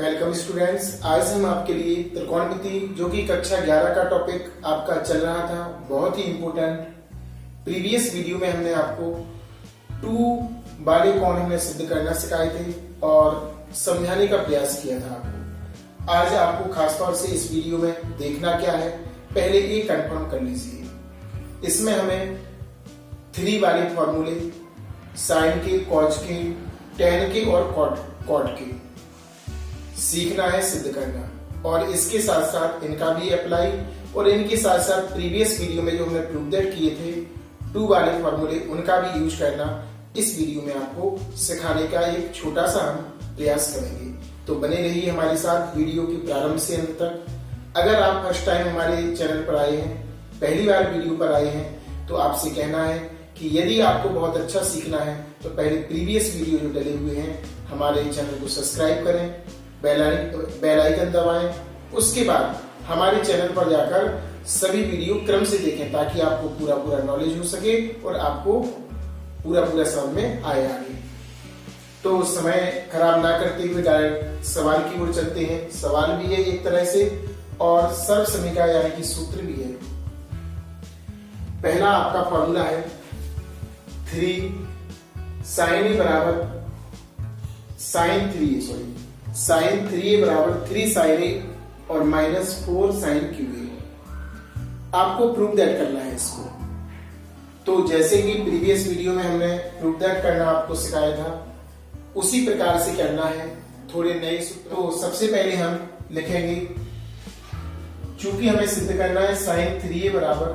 Welcome students. आज हम आपके लिए त्रिकोणमिति जो कि कक्षा 11 का टॉपिक आपका चल रहा था, बहुत ही इम्पोर्टेंट। प्रीवियस वीडियो में हमने आपको 2 वाले कोण हमने सिद्ध करना सिखाए थे और समझाने का प्रयास किया था आपको। आज आपको खासतौर से इस वीडियो में देखना क्या है, पहले ये कंफर्म कर लीजिए। इसमें हमें 3 वाले फॉर्मूले साइन के, कॉज के, टेन के और कॉट के सीखना है, सिद्ध करना। और इसके साथ साथ इनका भी अप्लाई और इनके साथ साथ प्रीवियस वीडियो में जो हमने प्रूफ दैट किए थे 2 वाले फॉर्मूले, उनका भी यूज करना इस वीडियो में आपको सिखाने का एक छोटा सा हम प्रयास करेंगे। तो बने रहिए हमारे साथ वीडियो के प्रारंभ से अंत तक। अगर आप फर्स्ट टाइम हमारे चैनल पर आए हैं, पहली बार वीडियो पर आए हैं, तो आपसे कहना है कि यदि आपको बहुत अच्छा सीखना है तो पहले प्रीवियस वीडियो जो डले हुए हैं हमारे चैनल को सब्सक्राइब करें, बेल आइकन दबाएं। उसके बाद हमारे चैनल पर जाकर सभी वीडियो क्रम से देखें ताकि आपको पूरा नॉलेज हो सके और आपको पूरा समझ में आए आगे। तो समय खराब ना करते हुए डायरेक्ट सवाल की ओर चलते हैं। सवाल भी है एक तरह से और सर्व समीकरण यानी कि सूत्र भी है। पहला आपका फॉर्मूला है 3 sin A बराबर 3 sin A और -4 sin QA। आपको प्रूफ दैट करना है इसको। तो जैसे कि प्रीवियस वीडियो में हमने प्रूफ दैट करना आपको सिखाया था, उसी प्रकार से करना है, थोड़े नए। तो सबसे पहले हम लिखेंगे, चूंकि हमें सिद्ध करना है sin 3A बराबर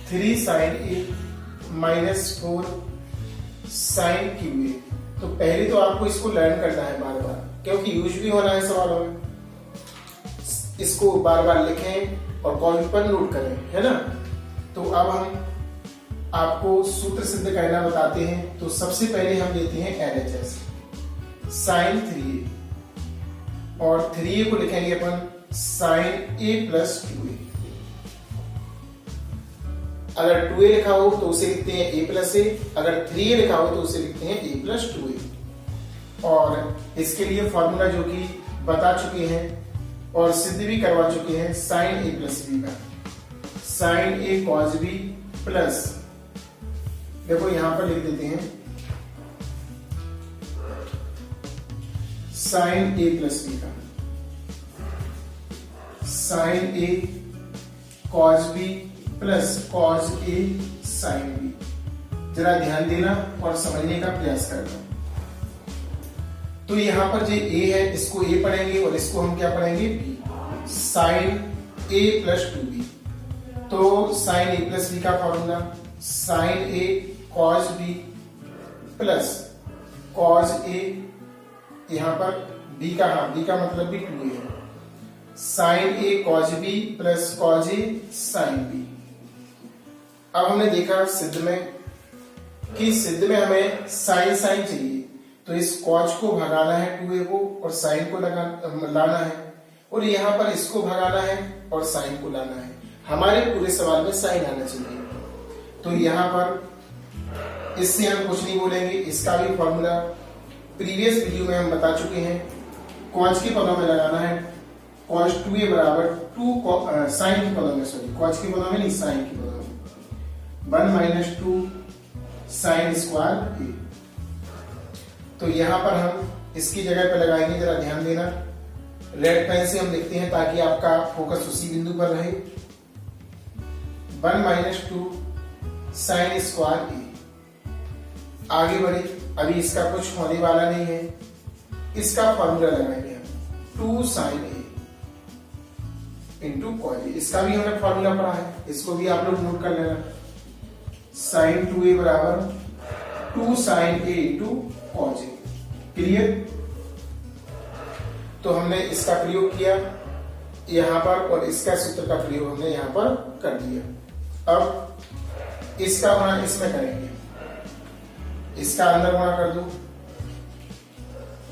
3 sin A -4 sin QA। तो पहले तो आपको इसको लर्न करना है बार बार, क्योंकि यूज भी होना है सवालों में। इसको बार बार लिखें और कॉपी पर नोट करें, है ना। तो अब हम आपको सूत्र सिद्ध करना बताते हैं। तो सबसे पहले हम लेते हैं LHS sin 3A और 3A को लिखेंगे अपन sin A plus 2A। अगर 2A लिखा हो तो उसे लिखते हैं A plus A, अगर 3A लिखा हो तो उसे लिखते हैं A plus 2A। और इसके लिए फॉर्मूला जो कि बता चुके हैं और सिद्ध भी करवा चुके हैं, sin A plus B का sin A cos B plus, देखो यहां पर लिख देते हैं sin A plus B का sin A cos B plus cos A sin B। जरा ध्यान देना और समझने का प्रयास करना। तो यहां पर जो A है इसको A पढ़ेंगे और इसको हम क्या पढ़ेंगे, B। sin A plus 2B। तो sin A plus B का formula sin A cos B plus cos A, यहां पर B का मतलब भी 2A है, sin A cos B plus cos A sin B। अब हमने देखा सिद्ध में कि सिद्ध में हमें साइन चाहिए, तो इस कॉज को भगाना है 2A को और साइन को लाना है, और यहाँ पर इसको भगाना है और साइन को लाना है। हमारे पूरे सवाल में साइन आना चाहिए। तो यहाँ पर इससे हम कुछ नहीं बोलेंगे। इसका भी फॉर्मूला प्रीवियस वीडियो में हम बता चुके हैं। कॉज के पदों में लगाना है cos 2A बराबर 2 साइन के पदों में, सॉरी कॉज के पदों में नहीं, साइन के पदों में 1 - 2 sin स्क्वायर A। तो यहां पर हम इसकी जगह पे लगाएंगे, जरा ध्यान देना। रेड पेन से हम लिखते हैं ताकि आपका फोकस उसी बिंदु पर रहे। 1 - 2 sin स्क्वायर A। आगे बढ़े, अभी इसका कुछ होने वाला नहीं है। इसका फॉर्मूला लगाएंगे हम 2 sin A into cos A। इसका भी हमने फॉर्मूला पढ़ा है, इसको भी आप लोग नोट कर लेना। sin 2A बराबर 2 sin A into cos A। Clear. तो हमने इसका प्रयोग किया यहां पर और इसका सूत्र का प्रयोग हमने यहां पर कर दिया। अब इसका गुणा इसमें करेंगे, इसका अंदर गुणा कर दो,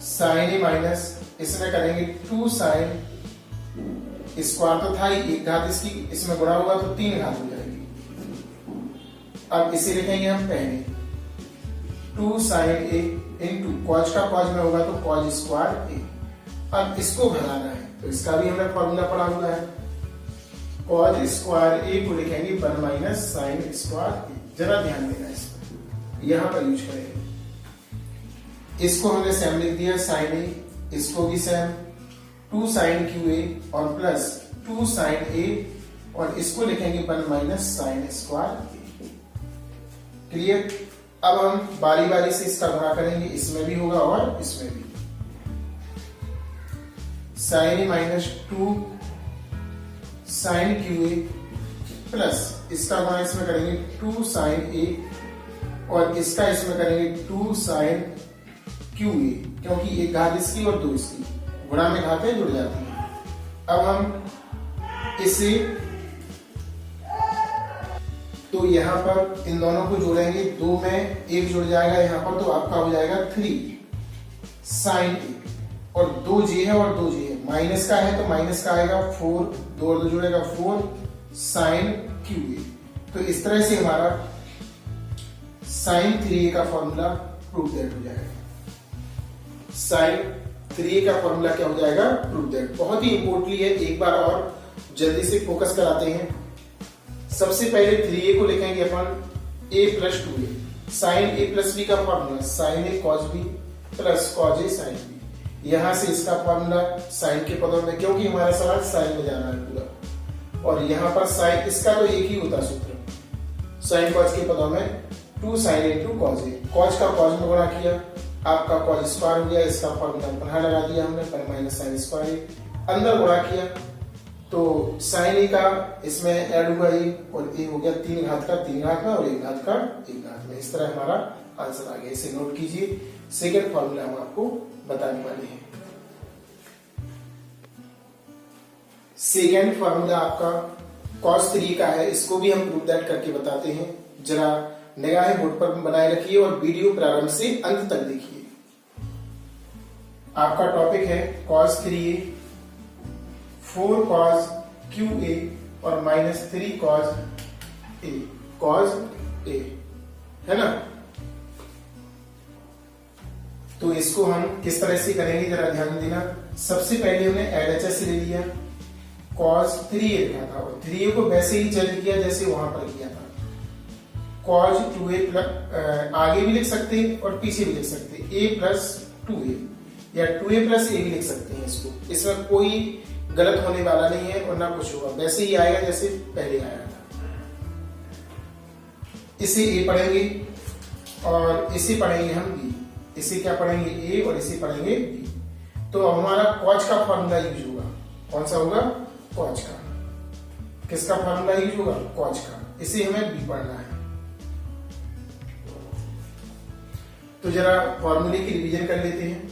sin A माइनस इसमें करेंगे 2 sin स्क्वायर तो था ही, एक घात इसकी, इसमें गुणा होगा तो 3 घात हो जाएगी। अब इसे लिखेंगे हम पहले 2 sin A इंटू कॉज का कॉज में होगा तो कॉज स्क्वायर A। अब इसको भगाना है तो इसका भी हमने फॉर्मूला पढ़ा हुआ है, कॉज स्क्वायर ए को लिखेंगे 1 माइनस साइन स्क्वायर ए। जरा ध्यान देना इसमें, यहां पर यूज करेंगे। इसको हमने सेम लिख दिया साइन ए, इसको भी सेम 2 साइन क्यू ए और प्लस 2 साइन ए, और इसको लिखेंगे 1 माइनस साइन स्क्वायर ए। क्लियर। अब हम बारी बारी से इसका गुणा करेंगे, इसमें भी होगा और इसमें भी। Sine A minus 2 sine cube A plus इसका गुणा इसमें करेंगे 2 साइन ए, और इसका इसमें करेंगे 2 साइन क्यू ए, क्योंकि एक घात इसकी और 2 इसकी, गुणा में घातें जुड़ जाती हैं। अब हम इसे तो यहां पर इन दोनों को जोड़ेंगे, 2 में 1 जुड़ जाएगा यहां पर, तो आपका हो जाएगा 3 साइन ए, और 2 जे है और 2 जे है, माइनस का है तो माइनस का आएगा 4, 2 और 2 जुड़ेगा 4 साइन क्यू ए। तो इस तरह से हमारा साइन 3a का फॉर्मूला प्रूव दैट हो जाएगा। साइन 3a का फॉर्मूला क्या हो जाएगा? Prove that. बहुत ही इंपॉर्टेंटली है, एक बार और जल्दी से फोकस कराते हैं। सबसे पहले 3a को लिखेंगे अपन a plus 2a, sine a plus b का formula sine a cos b plus cos a sine b। यहां से इसका फॉर्मूला साइन के पदों में, क्योंकि हमारा सवाल साइन में जाना है पूरा, और यहां पर साइन इसका तो एक ही होता सूत्र, साइन कॉस के पदों में 2 sine into cos A, cos का कॉस में गुणा किया, आपका कॉस स्क्वायर हो गया, इसका फॉर्मूला पुनः लगा दिया हमने 1 माइनस साइन स्क्वायर ए, अंदर गुणा किया तो साइन ए का इसमें ऐड हुआ ए, और ए हो गया 3 घात का 3 घात में और 1 घात का 1 घात में। इस तरह हमारा आंसर आ गया। इसे नोट कीजिए। सेकेंड फॉर्मूला हम आपको बताने वाले हैं। सेकेंड फॉर्मूला आपका cos 3 का है, इसको भी हम प्रूव दैट करके बताते हैं। जरा निगाहें बोर्ड पर बनाए रखिए और वीडियो प्रारंभ से अंत तक देखिए। आपका टॉपिक है cos 3a, 4 cos QA और माइनस 3 cos A, है ना। तो इसको हम किस तरह से करेंगे जरा ध्यान देना। सबसे पहले हमने LHS ले लिया, cos 3a लिखा था, और 3a को वैसे ही चेंज किया जैसे वहां पर किया था। cos 2a प्लस, आगे भी लिख सकते हैं और पीछे भी लिख सकते हैं, a प्लस 2a या 2a प्लस a भी लिख सकते हैं इसको। इसमें कोई गलत होने वाला नहीं है और ना कुछ होगा, वैसे ही आएगा जैसे पहले आया था। इसे a पढ़ेंगे और इसे पढ़ेंगे हम b, इसे क्या पढ़ेंगे a और इसे पढ़ेंगे b। तो हमारा cos का फॉर्मूला यूज होगा, कौन सा होगा? cos का। किसका फॉर्मूला यूज होगा? cos का। इसे हमें b पढ़ना है। तो जरा फॉर्मूले की रिवीजन कर लेते हैं।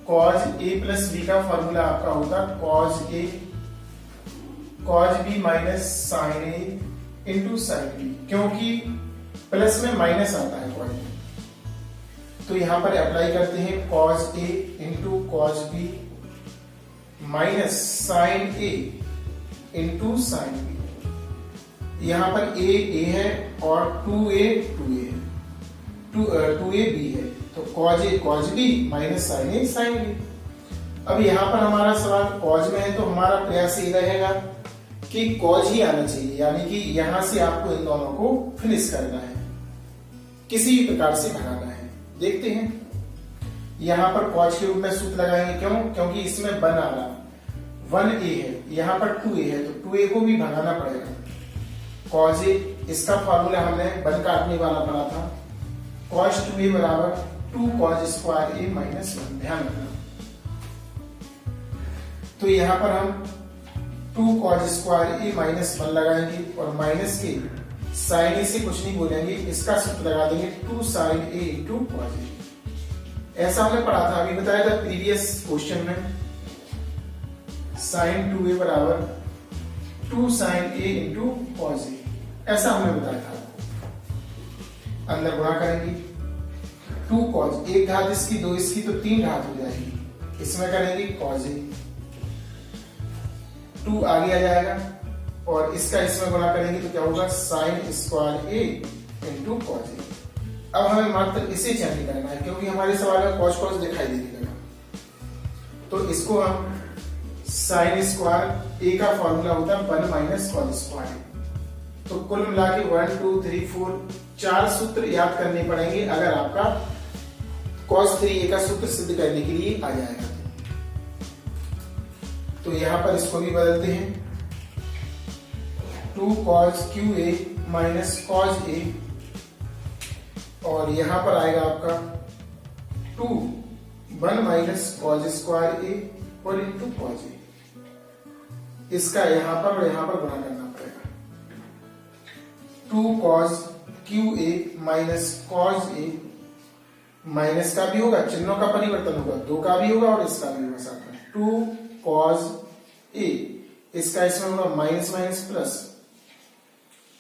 cos a प्लस b का फॉर्मूला आपका होगा cos a cos b minus sine a into sine b, क्योंकि प्लस में माइनस आता है cos में। तो यहां पर अप्लाई करते हैं cos a into cos b minus sine a into sine b। यहां पर a है और 2a है, 2a b है, तो cos a cos b minus sine a sine b। अब यहां पर हमारा सवाल cos में है, तो हमारा प्रयास ये रहेगा कि cos ही आना चाहिए, यानी कि यहां से आपको इन दोनों को फिनिश करना है, किसी भी प्रकार से भगाना है। देखते हैं, यहां पर cos के रूप में सूत्र लगाएंगे, क्यों? क्योंकि इसमें 1 आ रहा, 1a है, यहां पर 2a है, तो 2a को भी भगाना पड़ेगा। cos a, इसका फॉर्मूला हमने 1 काटने वाला पढ़ा था, cos 2a बराबर 2 cos स्क्वायर a माइनस 1, ध्यान रखना। तो यहां पर हम 2 cos स्क्वायर a माइनस 1 लगाएंगे और माइनस के साइन ए से कुछ नहीं बोलेंगे, इसका सूत्र लगा देंगे 2 sine a into cos a। ऐसा हमने पढ़ा था, अभी बताया था प्रीवियस क्वेश्चन में, साइन 2a बराबर 2 sine a into cos a, ऐसा हमने बताया था। अंदर गुणा करेंगे 2 cos, 1 घात इसकी 2 इसकी, तो 3 घात हो जाएगी। इसमें करेंगे cos a, 2 आगे आ जाएगा और इसका इसमें गुणा करेंगे तो क्या होगा? Sign square a into cos a। अब हमें मात्र इसे चेंज करना है, क्योंकि हमारे सवाल में cos दिखाई देने लगा। तो इसको हम साइन स्क्वायर ए का फॉर्मूला होता है 1 माइनस कॉस स्क्वायर। तो कुल मिला के 1 2 3 4 4 सूत्र याद करने पड़ेंगे अगर आपका cos 3a का सूत्र सिद्ध करने के लिए आ जाएगा। तो यहां पर इसको भी बदलते हैं, 2 cos QA minus cos A, और यहां पर आएगा आपका 2 1 माइनस cos स्क्वायर A और इंटू cos A। इसका यहां पर और यहां पर गुणा करना पड़ेगा, 2 cos QA minus cos A, minus का भी होगा, चिन्हों का परिवर्तन होगा, 2 का भी होगा और इसका भी होगा साथ में, 2 cos A, इसका इसमें होगा माइनस माइनस प्लस,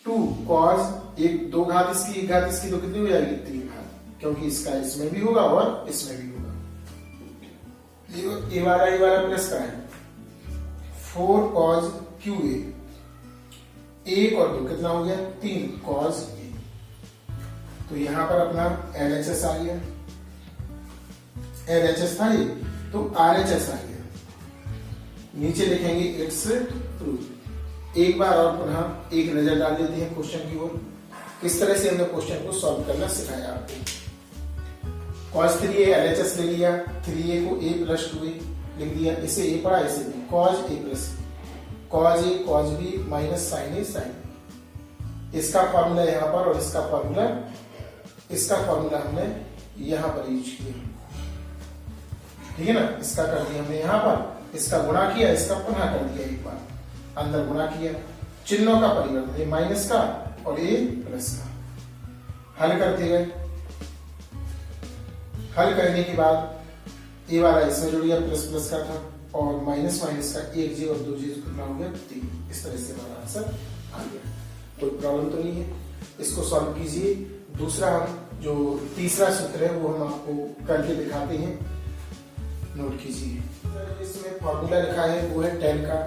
2 cos एक 2 घात इसकी 1 घात इसकी, तो कितनी हो जाएगी 3 घात, क्योंकि इसका इसमें भी होगा और इसमें भी होगा। ये वाला प्लस का है, 4 cos QA, 1 और 2 कितना हो गया 3 cos A। तो यहां पर अपना LHS आ गया, LHS था ये, तो RHS आ गया। नीचे लिखेंगे इट्स प्रूफ। एक बार और पुनः एक नजर डाल देते हैं क्वेश्चन की ओर, किस तरह से हमने क्वेश्चन को सॉल्व करना सिखाया आपको। cos 3a LHS ले लिया, 3a को a प्लस 2a लिख दिया, इसे a पढ़ा इसे b, cos a plus cos a cos b minus sin a sin b। इसका फॉर्मूला यहां पर और इसका फॉर्मूला हमने यहां पर यूज किया, ठीक है ना। इसका कर दिया हमने यहां पर, इसका गुणा किया, इसका पुनः कर दिया, एक बार अंदर गुणा किया, चिन्हों का परिवर्तन, ये माइनस का और ये प्लस का। हल करते गए, हल करने के बाद ये वाला इसमें जुड़ गया, प्लस प्लस का था और माइनस माइनस का 1j और 2j कितना हो गया 3। इस तरह से हमारा आंसर आ गया, कोई प्रॉब्लम तो नहीं है। इसको सॉल्व कीजिए। दूसरा हम जो तीसरा सूत्र है वो हम आपको करके दिखाते हैं, नोट कीजिए। इसमें फॉर्मूला लिखा है वो है tan का,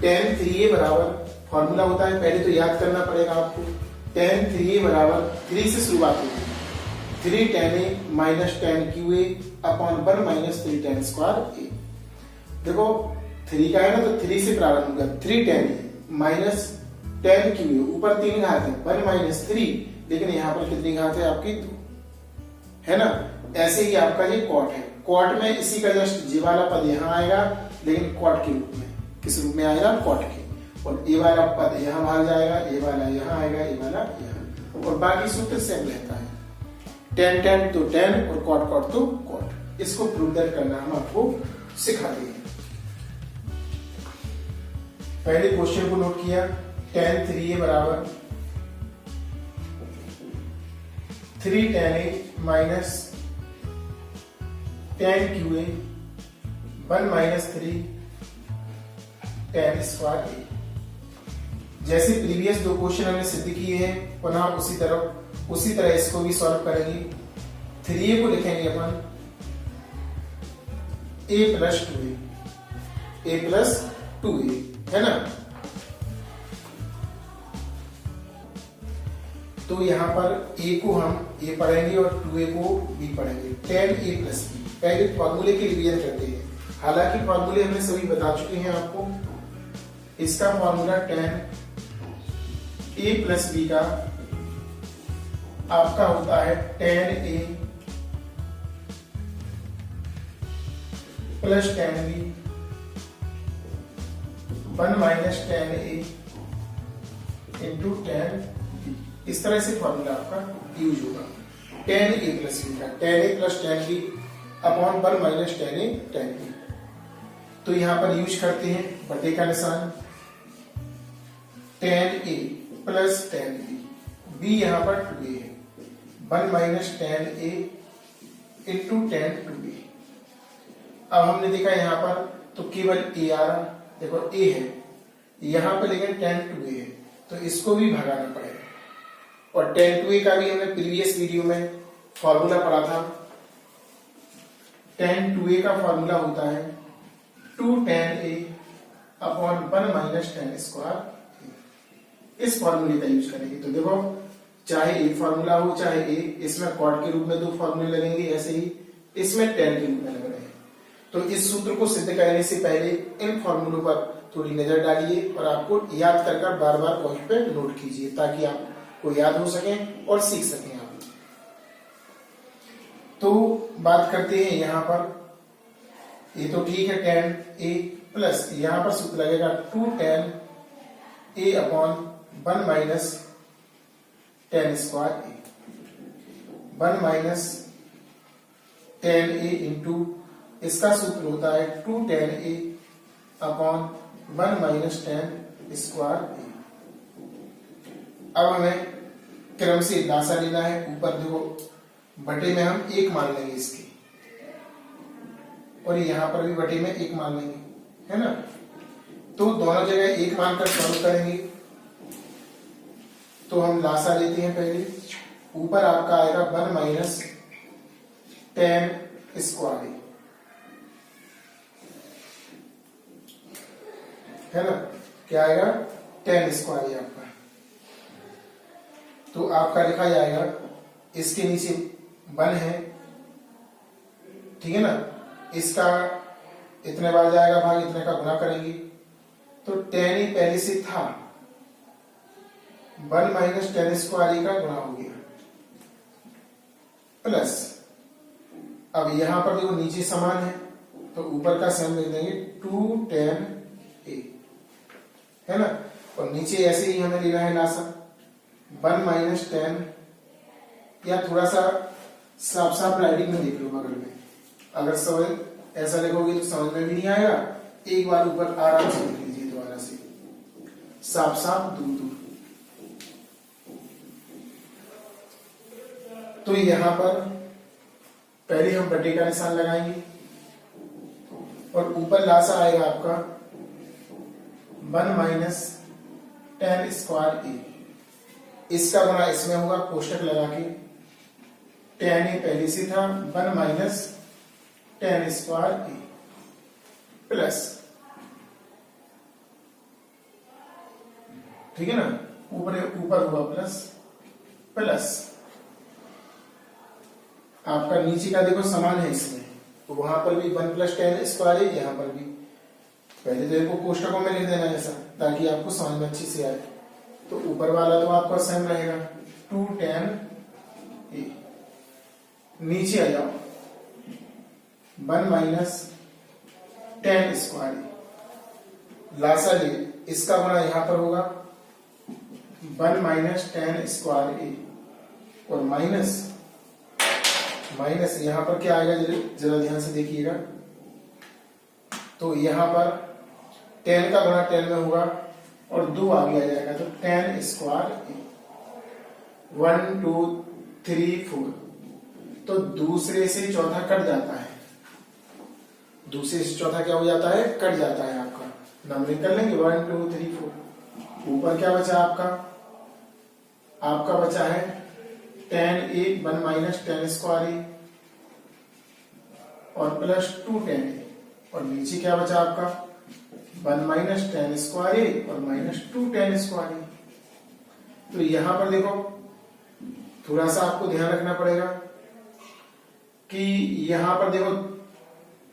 tan 3a बराबर फॉर्मूला होता है, पहले तो याद करना पड़ेगा आपको, tan 3a बराबर 3 से शुरुआत होगी, 3 tan a minus tan QA upon 1 minus 3 tan square a। देखो 3 का है ना, तो 3 से प्रारंभ होगा, 3 tan a minus tan QA, ऊपर 3 घात है, 1 माइनस 3, लेकिन यहाँ पर कितनी घात है आपकी 2, है ना। ऐसे ही आपका ये कॉट है, कॉट में इसी का जस्ट जी वाला पद यहाँ आएगा, लेकिन कॉट के रूप में, किस रूप में आएगा कॉट के, और ए वाला पद यहाँ भाग जाएगा, ए वाला यहाँ आएगा, ए वाला यहाँ, और बाकी सूत्र सेम रहता है, tan tan तो tan और कॉट कॉट तो कॉट। इसको प्रूव दैट करना हम आपको सिखा देंगे। पहले क्वेश्चन को नोट किया, tan 3a बराबर 3 tan a minus tan QA 1 minus 3 tan square a। जैसे प्रीवियस 2 क्वेश्चन हमने सिद्ध किए हैं, पुनः उसी तरह इसको भी सॉल्व करेंगे। 3a को लिखेंगे अपन a प्लस 2a, है ना। तो यहां पर a को हम a पढ़ेंगे और 2a को b पढ़ेंगे, tan a प्लस b। पहले फॉर्मूले की रिवीजन करते हैं, हालांकि फॉर्मूले हमने सभी बता चुके हैं आपको। इसका formula tan a plus b का आपका होता है tan a plus tan b 1 minus tan a into tan b। इस तरह से फॉर्मूला आपका यूज होगा, tan a प्लस b का, tan a plus tan b upon 1 minus tan a tan b। तो यहां पर यूज करते हैं बटे का निशान, tan a plus tan b, b यहां पर 2a है, 1 minus tan a into tan 2a। अब हमने देखा यहां पर तो केवल a आ रहा, देखो a है यहां पर, लेकिन tan 2a है, तो इसको भी भगाना पड़ेगा। और tan 2a का भी हमने प्रीवियस वीडियो में फॉर्मूला पढ़ा था, tan 2a का फॉर्मूला होता है 2 tan a upon 1 minus tan square. इस फॉर्मूले का यूज करेंगे। तो देखो चाहे एक फॉर्मूला हो चाहे इसमें कॉट के रूप में 2 फॉर्मूले लगेंगे, ऐसे ही इसमें tan के रूप में लग रहे हैं। तो इस सूत्र को सिद्ध करने से पहले इन फॉर्मूलों पर थोड़ी नजर डालिए और आपको याद कर कर बार बार पॉइंट पे नोट कीजिए ताकि आपको याद हो सके और सीख सकें आप। तो बात करते हैं यहाँ पर, ये तो ठीक है tan a प्लस यहाँ पर सूत्र लगेगा 2 tan a upon 1 minus tan square a, 1 minus tan a into इसका सूत्र होता है 2 tan a upon 1 minus tan square a। अब हमें क्रम से लासा लेना है। ऊपर देखो बटे में हम 1 मान लेंगे इसके, और यहां पर भी बटे में 1 मान लेंगे, है ना। तो दोनों जगह 1 मानकर सॉल्व करेंगे। तो हम लासा लेते हैं पहले। ऊपर आपका आएगा 1 माइनस tan स्क्वायर है ना, क्या आएगा tan स्क्वायर आपका। तो आपका लिखा जाएगा, इसके नीचे 1 है, ठीक है ना, इसका इतने बार जाएगा भाग इतने का गुना करेंगे तो tan ही पहले से था, 1 माइनस tan स्क्वायर का गुना हो गया, प्लस अब यहां पर देखो नीचे समान है तो ऊपर का सम लिख देंगे 2 tan a, है ना। और नीचे ऐसे ही हमें लेना है लासा 1 माइनस tan, या थोड़ा सा साफ साफ राइटिंग में देख लो बगल में, अगर समझ ऐसा लिखोगे तो समझ में भी नहीं आएगा। एक बार ऊपर आराम से लिख लीजिए दोबारा से, साफ साफ दूर दूर। तो यहां पर पहले हम बटे का निशान लगाएंगे और ऊपर लासा आएगा आपका 1 माइनस tan स्क्वायर a, इसका गुना इसमें होगा कोष्टक लगा के, tan a पहले से था 1 minus tan square a plus, ठीक है ना, ऊपर हुआ प्लस प्लस आपका नीचे का देखो समान है इसमें, तो वहां पर भी 1 प्लस tan स्क्वायर है, यहां पर भी। पहले तो इनको कोष्टकों में लिख देना ऐसा ताकि आपको समझ में अच्छी से आए। तो ऊपर वाला तो आपका सेम रहेगा 2 tan a, नीचे आ जाओ 1 माइनस tan स्क्वायर a, लासा ले, इसका गुना यहां पर होगा 1 माइनस tan स्क्वायर a, और माइनस यहां पर क्या आएगा जरा ध्यान से देखिएगा। तो यहां पर tan का गुना tan में होगा और 2 आगे आ जाएगा तो tan स्क्वायर a, 1 2 3 4, तो दूसरे से चौथा कट जाता है, दूसरे से चौथा क्या हो जाता है, कट जाता है आपका। नंबरिंग कर लेंगे 1 2 3 4। ऊपर क्या बचा आपका बचा है tan a 1 minus tan square a और प्लस 2 tan a, और नीचे क्या बचा आपका 1 माइनस tan स्क्वायर a और माइनस 2 tan स्क्वायर a। तो यहां पर देखो थोड़ा सा आपको ध्यान रखना पड़ेगा कि यहां पर देखो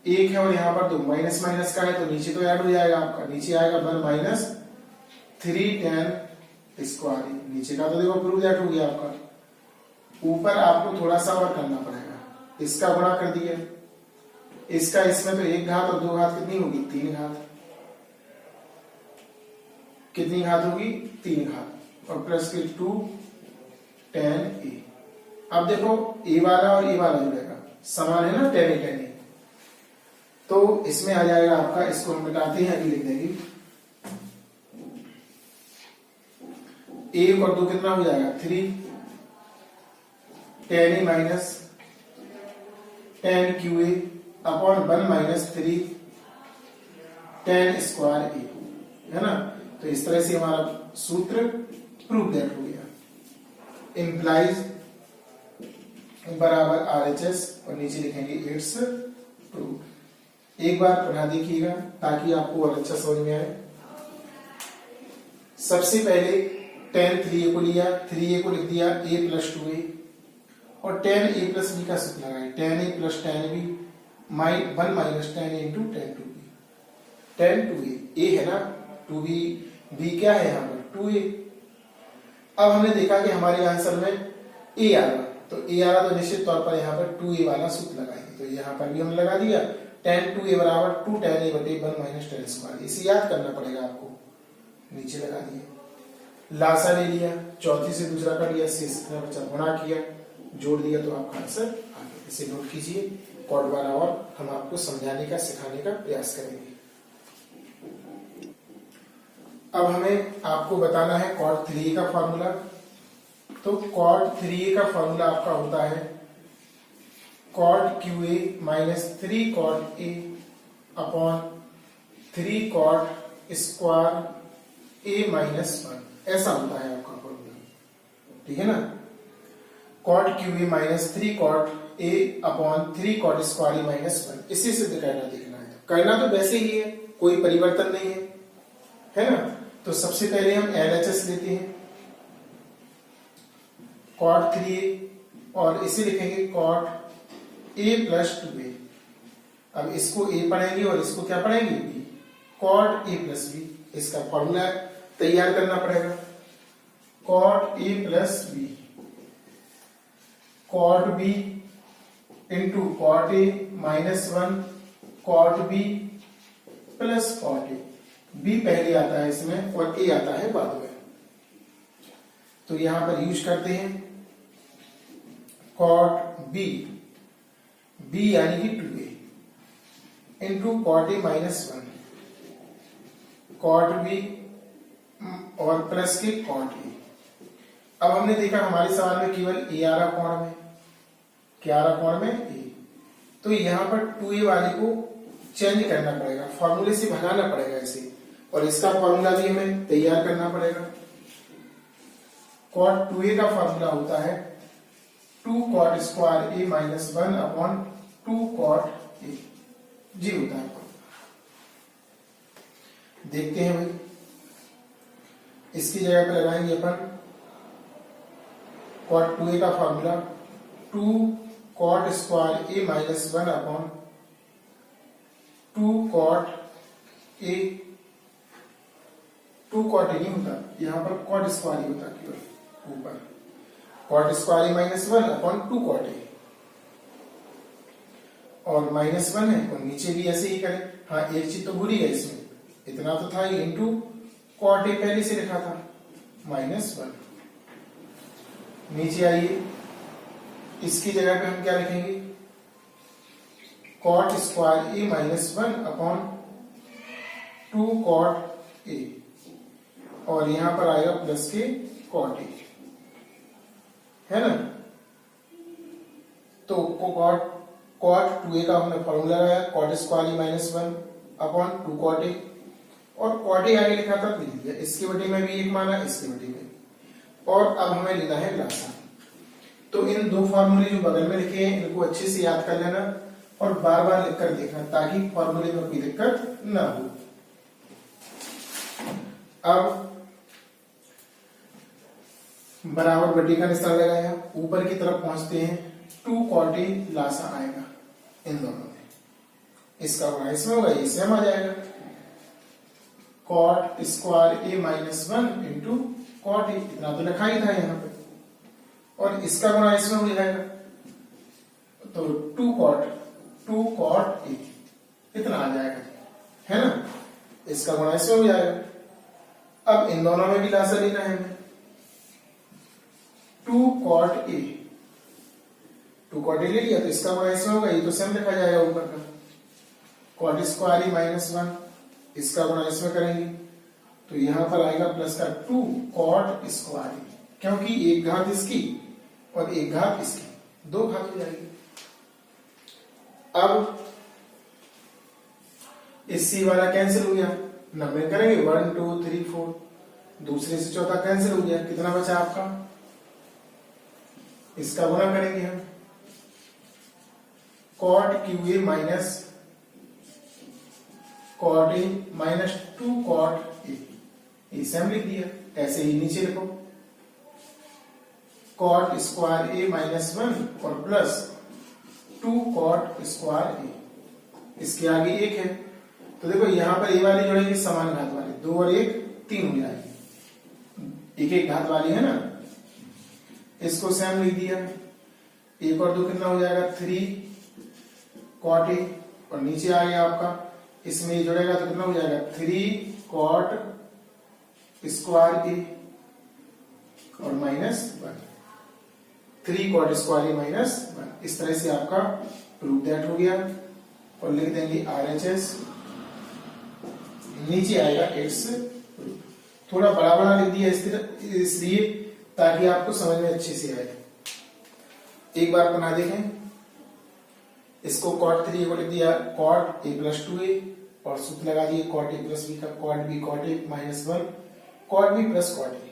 1 है और यहां पर 2, माइनस माइनस का है तो नीचे तो ऐड हो जाएगा आपका, नीचे आएगा 1 माइनस 3 tan स्क्वायर a, नीचे का तो देखो प्रूव दैट हो गया आपका। ऊपर आपको थोड़ा सा और करना पड़ेगा, इसका गुणा कर दिया, इसका इसमें तो 1 घात और 2 घात कितनी होगी, 3 घात, कितनी घात होगी 3 घात, और प्लस के 2 tan a। अब देखो a वाला और a वाला जुड़ेगा, समान है ना tan a, तो इसमें आ जाएगा आपका, इसको हम मिटाते हैं, अभी लिख देंगे 1 और 2 कितना हो जाएगा 3 tan a minus tan qa upon 1 minus 3 tan square a, है ना। तो इस तरह से हमारा सूत्र प्रूव दैट हो गया, इंप्लाइज बराबर RHS और नीचे लिखेंगे इट्स प्रूव। एक बार पढ़ा देखिएगा ताकि आपको और अच्छा समझ में आए। सबसे पहले tan 3a को लिया, 3a को लिख दिया a प्लस 2a, और tan a प्लस b का सूत्र लगाए, tan a plus tan b 1 minus 10 into 10 two B, 10 two A है ना, टू बी क्या है यहाँ पर 2a। अब हमने देखा कि हमारे आंसर में a आ रहा, तो a आ रहा तो निश्चित तौर पर यहाँ पर 2a वाला सूत्र लगाएंगे, तो यहाँ पर भी हमने लगा दिया 10 टू a बराबर 2 tan a बटे 1 माइनस 10 स्क्वायर, इसे याद करना पड़ेगा आपको, नीचे लगा दिया। लासा ले लिया, चौथी से दूसरा कर लिया, शेष कितना बचा गुणा किया, जोड़ दिया, तो आपका आंसर आ गया। इसे नोट कीजिए, कॉर्ड वाला और हम आपको समझाने का सिखाने का प्रयास करेंगे। अब हमें आपको बताना है कॉर्ड 3a का फॉर्मूला। तो कॉर्ड 3a का फॉर्मूला आपका होता है cot QA minus 3 cot A upon 3 cot square A minus 1, ऐसा होता है आपका फॉर्मूला, ठीक है ना। Cot QA minus 3 cot A upon 3 cot square A minus 1, इसी सिद्ध करना देखना है। करना तो वैसे ही है, कोई परिवर्तन नहीं है ना। तो सबसे पहले हम LHS लेते हैं कॉर्ड 3a और इसे लिखेंगे कॉर्ड a प्लस 2a। अब इसको a पढ़ेंगे और इसको क्या पढ़ेंगे b, cot a plus b। इसका फॉर्मूला तैयार करना पड़ेगा, cot a plus b cot b into cot a minus 1 cot b plus cot a। b पहले आता है इसमें और a आता है बाद में, तो यहां पर यूज करते हैं कॉट b यानी कि 2a into cot a minus 1 cot b और प्लस के कॉट a। अब हमने देखा हमारे सवाल में केवल a आ रहा कोण में, क्या आ रहा कोण में a, तो यहां पर 2a वाले को चेंज करना पड़ेगा, फॉर्मूले से भगाना पड़ेगा इसे, और इसका फॉर्मूला भी हमें तैयार करना पड़ेगा। कॉट 2a का फॉर्मूला होता है 2 cot square a minus 1 upon 2 cot a, जी होता है। देखते हैं भाई, इसकी जगह पे लगाएंगे अपन कॉट 2a का formula 2 cot square a minus 1 upon 2 cot a। 2 cot a नहीं होता, यहां पर कॉट स्क्वायर ही होता केवल ऊपर, cot square a minus 1 upon 2 cot a, और माइनस 1 है और नीचे भी ऐसे ही करें। हाँ, एक चीज तो भूल ही गए इसमें, इतना तो था ही, इंटू कॉट a पहले से लिखा था माइनस 1। नीचे आइए, इसकी जगह पे हम क्या लिखेंगे cot square a minus 1 upon 2 cot a, और यहां पर आएगा प्लस के कॉट a, है ना। तो कॉट 2a का हमने फॉर्मूला लगाया cot square a minus 1 upon 2 cot a, और कॉट a आगे लिखा था तो लिख दिया, इसके बटे में भी 1 माना, इसके बटे में, और अब हमें लेना है लासा। तो इन दो फॉर्मूले जो बगल में लिखे हैं इनको अच्छे से याद कर लेना और बार बार लिखकर देखना ताकि फॉर्मूले में कोई दिक्कत ना हो। अब बराबर बटे का निशान लगाया, ऊपर की तरफ पहुंचते हैं, 2 कॉट a लासा आएगा इन दोनों में, इसका गुणा इसमें होगा, ये सेम आ जाएगा cot square a minus 1 into cot a, इतना तो लिखा ही था यहाँ पे, और इसका गुणा इसमें हो जाएगा, तो 2 कॉट a इतना आ जाएगा, है ना। इसका गुणा इसमें हो जाएगा। अब इन दोनों में भी लासा लेना है हमें, 2 कॉट a ले लिया, तो इसका गुणा इसमें होगा, ये तो सेम लिखा जाएगा ऊपर का, कॉट स्क्वायर a माइनस 1, इसका गुणा इसमें करेंगे तो यहां पर आएगा प्लस का 2 कॉट स्क्वायर a, क्योंकि एक घात इसकी और एक घात इसकी, दो घात हो जाएगी। अब इस c वाला कैंसिल हो गया, नंबर करेंगे 1 2 3 4, दूसरे से चौथा कैंसिल हो गया, कितना बचा आपका, इसका गुणा करेंगे हम cot QA minus cot a minus 2 cot a, इसे हम लिख दिया, ऐसे ही नीचे लिखो कॉट स्क्वायर a माइनस 1 और प्लस 2 कॉट स्क्वायर a, इसके आगे 1 है, तो देखो यहाँ पर ये वाली जोड़ेंगे समान घात वाली, 2 और 1 3 हो जाएगी, एक एक घात वाली है ना, इसको सेम लिख दिया। 1 और 2 कितना हो जाएगा 3 cot A, और नीचे आ गया आपका, इसमें ये जुड़ेगा तो कितना हो जाएगा 3 cot स्क्वायर A और -1, 3 cot स्क्वायर A -1। इस तरह से आपका प्रूफ दैट हो गया, और लिख देंगे RHS, नीचे आएगा इट्स प्रूफ। थोड़ा बड़ा बड़ा लिख दिया इसलिए ताकि आपको समझ में अच्छे से आए। एक बार बना देखें, इसको cot 3 को लिख दिया cot A + 2A, और सूत्र लगा दिए cot A + B का, cot B cot A -1 cot B + cot A।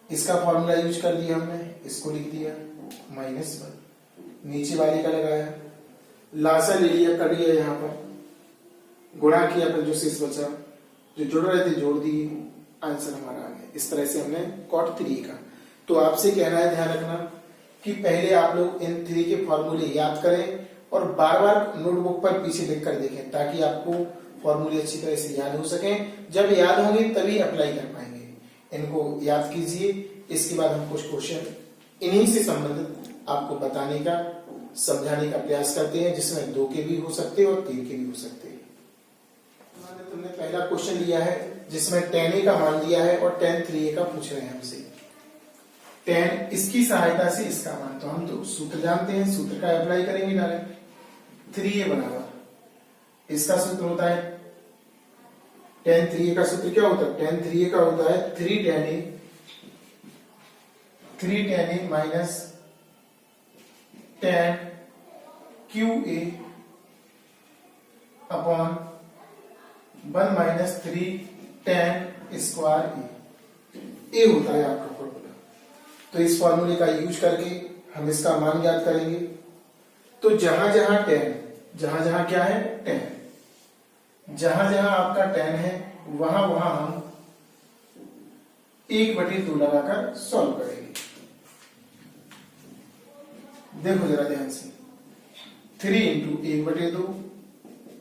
इसका फॉर्मूला यूज कर दिया हमने, इसको लिख दिया -1, नीचे वाले का लगाया, लासा ले लिया, कर लिया, यहाँ पर गुणा किया, फिर जो शेष बचा, जो जुड़ रहे थे जोड़ दिए, आंसर हमारा आ गया। इस तरह से हमने cot 3 का। तो आपसे कहना है ध्यान रखना कि पहले आप लोग इन 3 के फॉर्मूले याद करें और बार बार नोटबुक पर पीछे लिख कर देखें, ताकि आपको फॉर्मूले अच्छी तरह से याद हो सकें। जब याद होंगे तभी अप्लाई कर पाएंगे। इनको याद कीजिए, इसके बाद हम कुछ क्वेश्चन इन्हीं से संबंधित आपको बताने का, समझाने का प्रयास करते हैं, जिसमें 2 के भी हो सकते हैं और 3 के भी हो सकते हैं। तुमने पहला क्वेश्चन लिया है जिसमें tan A का मान दिया है और tan 3A का पूछ रहे हैं हमसे। tan इसकी सहायता से इसका मान, तो हम तो सूत्र जानते हैं, सूत्र का अप्लाई करेंगे डायरेक्ट। 3A बराबर इसका सूत्र होता है, tan 3A का सूत्र क्या होता है, tan 3A का होता है 3 tan A minus tan QA upon 1 minus 3 tan square A होता है आपका फॉर्मूला। तो इस फॉर्मूले का यूज करके हम इसका मान ज्ञात करेंगे। तो जहां जहां क्या है tan, जहां जहां आपका tan है वहां वहां हम 1/2 लगाकर सॉल्व करेंगे। देखो जरा ध्यान से, 3 × 1/2,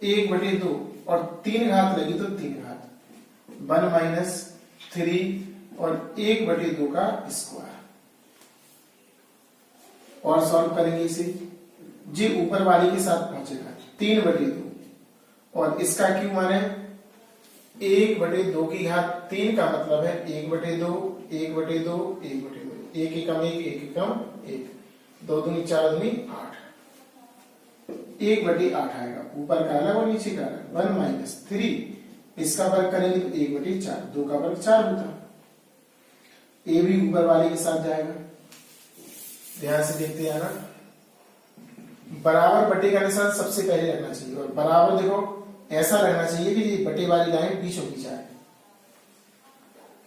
1/2 और 3 घात लगी तो 3 घात, 1 minus 3 और 1/2 का स्क्वायर, और सॉल्व करेंगे इसे, जी ऊपर वाले के साथ पहुंचेगा 3/2, और इसका क्यों मान है 1/2 की घात 3 का मतलब है 1/2, 1/2, 1/2, 1 एकम 1, 1 एकम 1, 2 दूनी 4 दूनी 8, 1/8 आएगा, ऊपर का अलग और नीचे का अलग। 1 minus 3, इसका वर्ग करेंगे तो 1/4, 2 का वर्ग 4 होता, ए भी ऊपर वाले के साथ जाएगा। ध्यान से देखते हैं ना, बराबर बटे का निशान सबसे पहले रखना चाहिए, और बराबर देखो ऐसा रहना चाहिए कि ये बटे वाली लाइन बीचों बीच आए।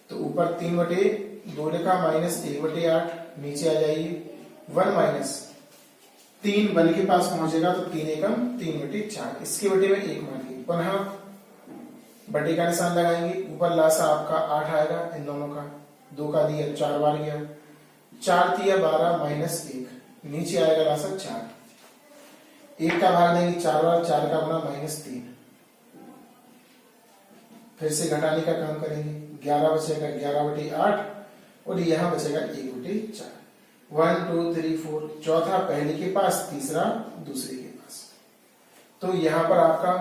तो ऊपर 3/2 लिखा माइनस 1/8, नीचे आ जाइए 1 minus 3 बल के पास पहुंचेगा तो 3 एकम 3/4, इसके बटे में 1 मान के पुनः बटे का निशान लगाएंगे, ऊपर लासा आपका 8 आएगा, इन दोनों का 2 का दिया 4 बार गया, 4 दिया 12 माइनस 1, नीचे आएगा लासा 4, 1 का भाग देंगे 4 बार, 4 का गुना -3, फिर से घटाने का काम करेंगे, 11 बचेगा 11/8 और यहां बचेगा 1/4, 1 2 3 4, चौथा पहले के पास, तीसरा दूसरे के पास। तो यहां पर आपका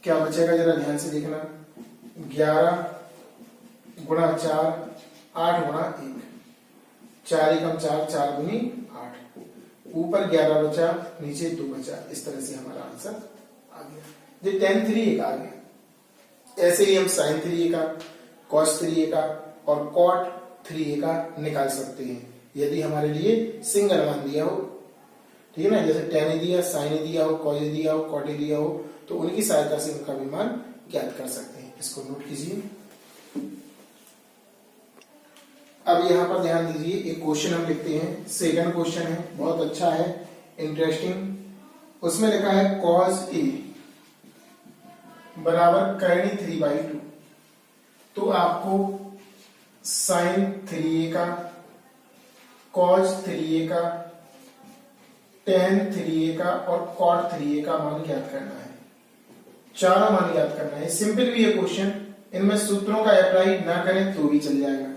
क्या बचेगा जरा ध्यान से देखना, 11 गुणा 4, 8 गुणा 1, 4 एकम 4, 4 दूनी 8, ऊपर 11 बचा, नीचे 2 बचा। इस तरह से हमारा आंसर आ गया। ये tan 3A का आ गया। ऐसे ही हम sin 3A का, cos 3A का और cot 3A का निकाल सकते हैं, यदि हमारे लिए सिंगल मान दिया हो, ठीक है ना, जैसे tan A दिया, sin A दिया हो, cos A दिया हो, cot A दिया हो, तो उनकी सहायता से उनका भी मान ज्ञात कर सकते हैं। इसको नोट कीजिए। अब यहां पर ध्यान दीजिए, एक क्वेश्चन हम लिखते हैं, सेकंड क्वेश्चन है, बहुत अच्छा है, इंटरेस्टिंग। उसमें लिखा है cos A बराबर करनी 3/2, तो आपको sin 3A का, cos 3A का, tan 3a का और cot 3a का मान ज्ञात करना है। चारों मान ज्ञात करना है। सिंपल भी है क्वेश्चन, इनमें सूत्रों का अप्लाई ना करें तो भी चल जाएगा,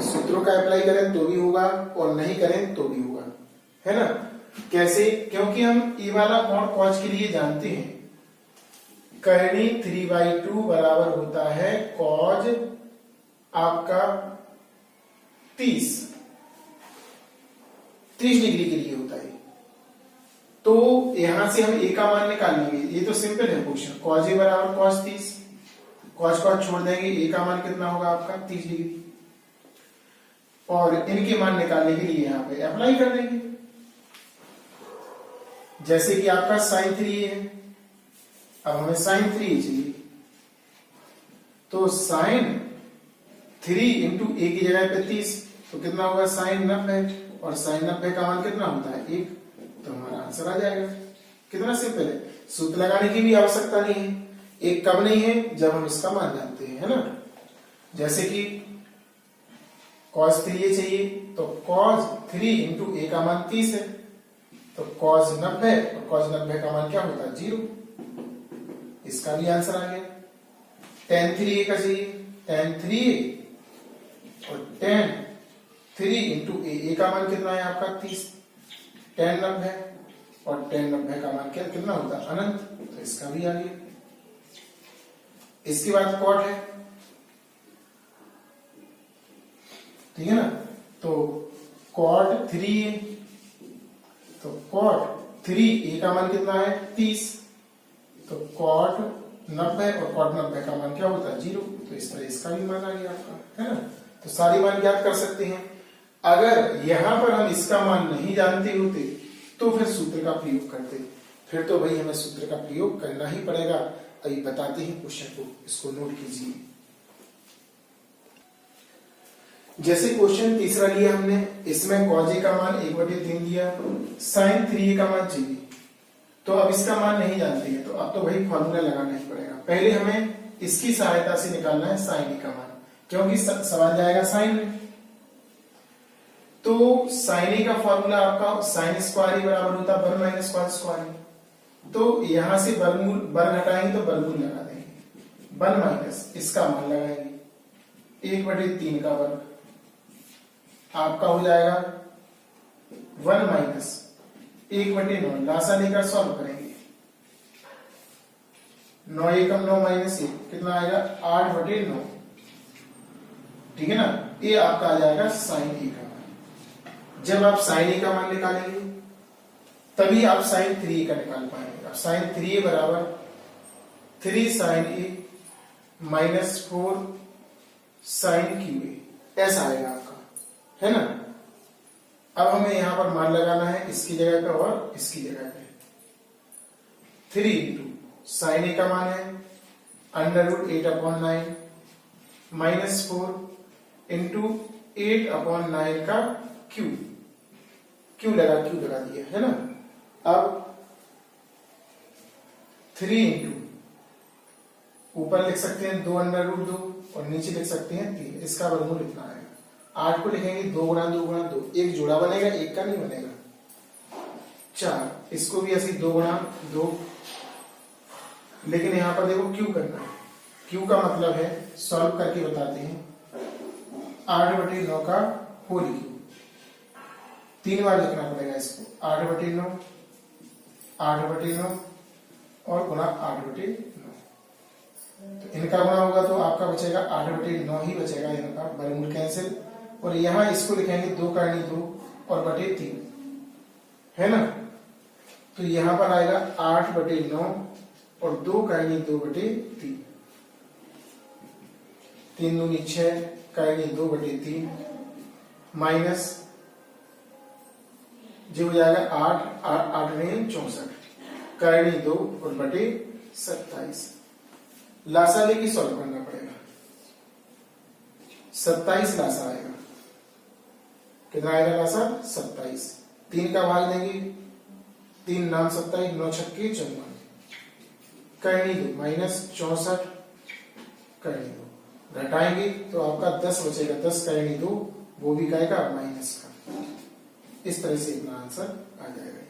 सूत्रों का अप्लाई करें तो भी होगा और नहीं करें तो भी होगा, है ना। कैसे? क्योंकि हम ये वाला कॉट कॉज के लिए जानते हैं, करनी 3/2 बराबर होता है कॉज आपका 30 डिग्री के लिए होता है। तो यहां से हम ए का मान निकाल लेंगे, ये तो सिंपल है क्वेश्चन। कॉज ए बराबर कॉज 30, कॉज कॉज छोड़ देंगे, ए का मान कितना होगा आपका 30 डिग्री, और इनके मान निकालने के लिए यहां पे अप्लाई कर देंगे। जैसे कि आपका साइन 3 है, अब हमें साइन 3 चाहिए, तो साइन 3 इंटू ए की जगह पे 30, तो कितना होगा साइन 90, और साइन 90 का मान कितना होता है 1, तो हमारा आंसर आ जाएगा। कितना सिंपल है, सूत्र लगाने की भी आवश्यकता नहीं है। एक कब नहीं है, जब हम इसका मान जानते हैं, है ना। जैसे कि cos 3a चाहिए, तो cos 3 इंटू ए का मान 30 है, तो cos 90, और cos 90 का मान क्या होता है 0, इसका भी आंसर आ गया। tan 3a का चाहिए, tan 3a और tan 3 इंटू ए का मान कितना है आपका 30, tan 90 और tan 90 का मान कितना होता है अनंत, तो इसका भी आ गया। इसके बाद cot है, ठीक है ना, तो cot 3a, तो cot 3a का मान कितना है 30, तो cot 90 और cot 90 का मान क्या होता है 0, तो इसका भी मान आ गया आपका, है ना। तो सारी मान ज्ञात कर सकते हैं। अगर यहां पर हम इसका मान नहीं जानते होते तो फिर सूत्र का प्रयोग करते, फिर तो भाई हमें सूत्र का प्रयोग करना ही पड़ेगा। अभी बताते हैं क्वेश्चन को, इसको नोट कीजिए। जैसे क्वेश्चन तीसरा लिया हमने, इसमें cos a का मान 1/3 दिया, sin 3a का मान चाहिए, तो अब इसका मान नहीं जानते हैं, तो अब तो भाई फॉर्मूला लगाना ही पड़ेगा। पहले हमें इसकी सहायता से निकालना है sin a का मान, क्योंकि सवाल जाएगा साइन में। तो sin a का फॉर्मूला आपका sin स्क्वायर बराबर होता है 1 माइनस cos स्क्वायर, तो यहां से वर्गमूल वर्ग हटाएंगे तो वर्गमूल लगा देंगे, 1 माइनस इसका मान लगाएंगे 1/3 का वर्ग, आपका हो जाएगा 1 माइनस 1/9, लासा लेकर सॉल्व करेंगे, 9 एकम 9 माइनस 1 कितना आएगा 8/9, ठीक है ना। ये आपका आ जाएगा साइन ए का मान। जब आप साइन ए का मान निकालेंगे तभी आप साइन 3 का निकाल पाएंगे। अब साइन 3 बराबर 3 sine A minus 4 sine cube A, ऐसा आएगा आपका, है ना। अब हमें यहां पर मान लगाना है इसकी जगह पे और इसकी जगह पे। 3 इंटू साइन ए का मान है √8/9 माइनस 4 इंटू 8/9 का क्यू लगा दिया, है ना। अब 3 इंटू ऊपर लिख सकते हैं 2√2 और नीचे लिख सकते हैं 3, इसका वर्गमूल इतना आएगा। 8 को लिखेंगे 2 गुणा 2 गुणा 2, एक जोड़ा बनेगा, एक का नहीं बनेगा, 4, इसको भी ऐसे 2 गुणा 2, लेकिन यहां पर देखो क्यू करना है, क्यू का मतलब है सॉल्व करके बताते हैं 8/9 का होल क्यूब, 3 बार लिखना पड़ेगा इसको, 8/9 8/9 और गुणा 8/9, तो इनका गुणा होगा तो आपका बचेगा 8/9 ही बचेगा, इनका वर्गमूल कैंसिल, और यहां इसको लिखेंगे 2 करनी 2 और बटे 3, है ना। तो यहां पर आएगा 8/9 और 2 करनी 2 बटे 3, 3 दूनी 6 करनी 2 बटे 3 माइनस जो हो जाएगा 8 में 64 करनी 2 और बटे 27, लासा लेके सॉल्व करना पड़ेगा, 27 लासा आएगा, कितना आएगा लासा 27, 3 का भाग देंगे, 3 नाम 27, 9 छक्के 54 करनी 2 माइनस 64 करनी 2, घटाएंगे तो आपका 10 बचेगा, 10 करनी 2 वो भी कहेगा माइनस का, इस तरह से अपना आंसर आ जाएगा।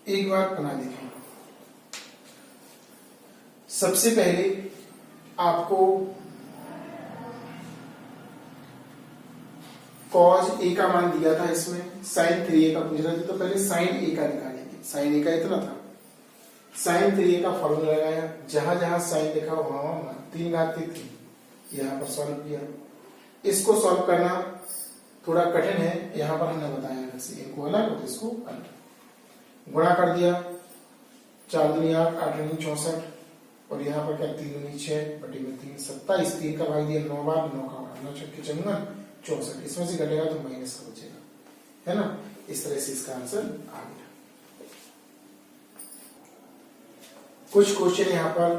एक बार बना देखें। सबसे पहले आपको cos a का मान दिया था, इसमें sin 3a का पूछ रहे थे, तो पहले sin a का निकालेंगे। sin a का इतना था, sin 3a का फॉर्मूला लगाया, जहां जहां sin लिखा वहां वहां मान 3 घात 3 यहां पर सॉल्व किया। इसको सॉल्व करना थोड़ा कठिन है, यहां पर हमने बताया जैसे इनको अलग और इसको अलग। गुणा कर दिया, 4 दूनी 8, 8 दूनी 64, और यहाँ पर क्या 3 दूनी 6 बटे में 3 27, 3 का भाग दिया 9 बार, 9 का भाग 9 छक्के 64, इसमें से घटेगा तो माइनस का बचेगा, है ना। इस तरह से इसका आंसर आ गया। कुछ क्वेश्चन यहाँ पर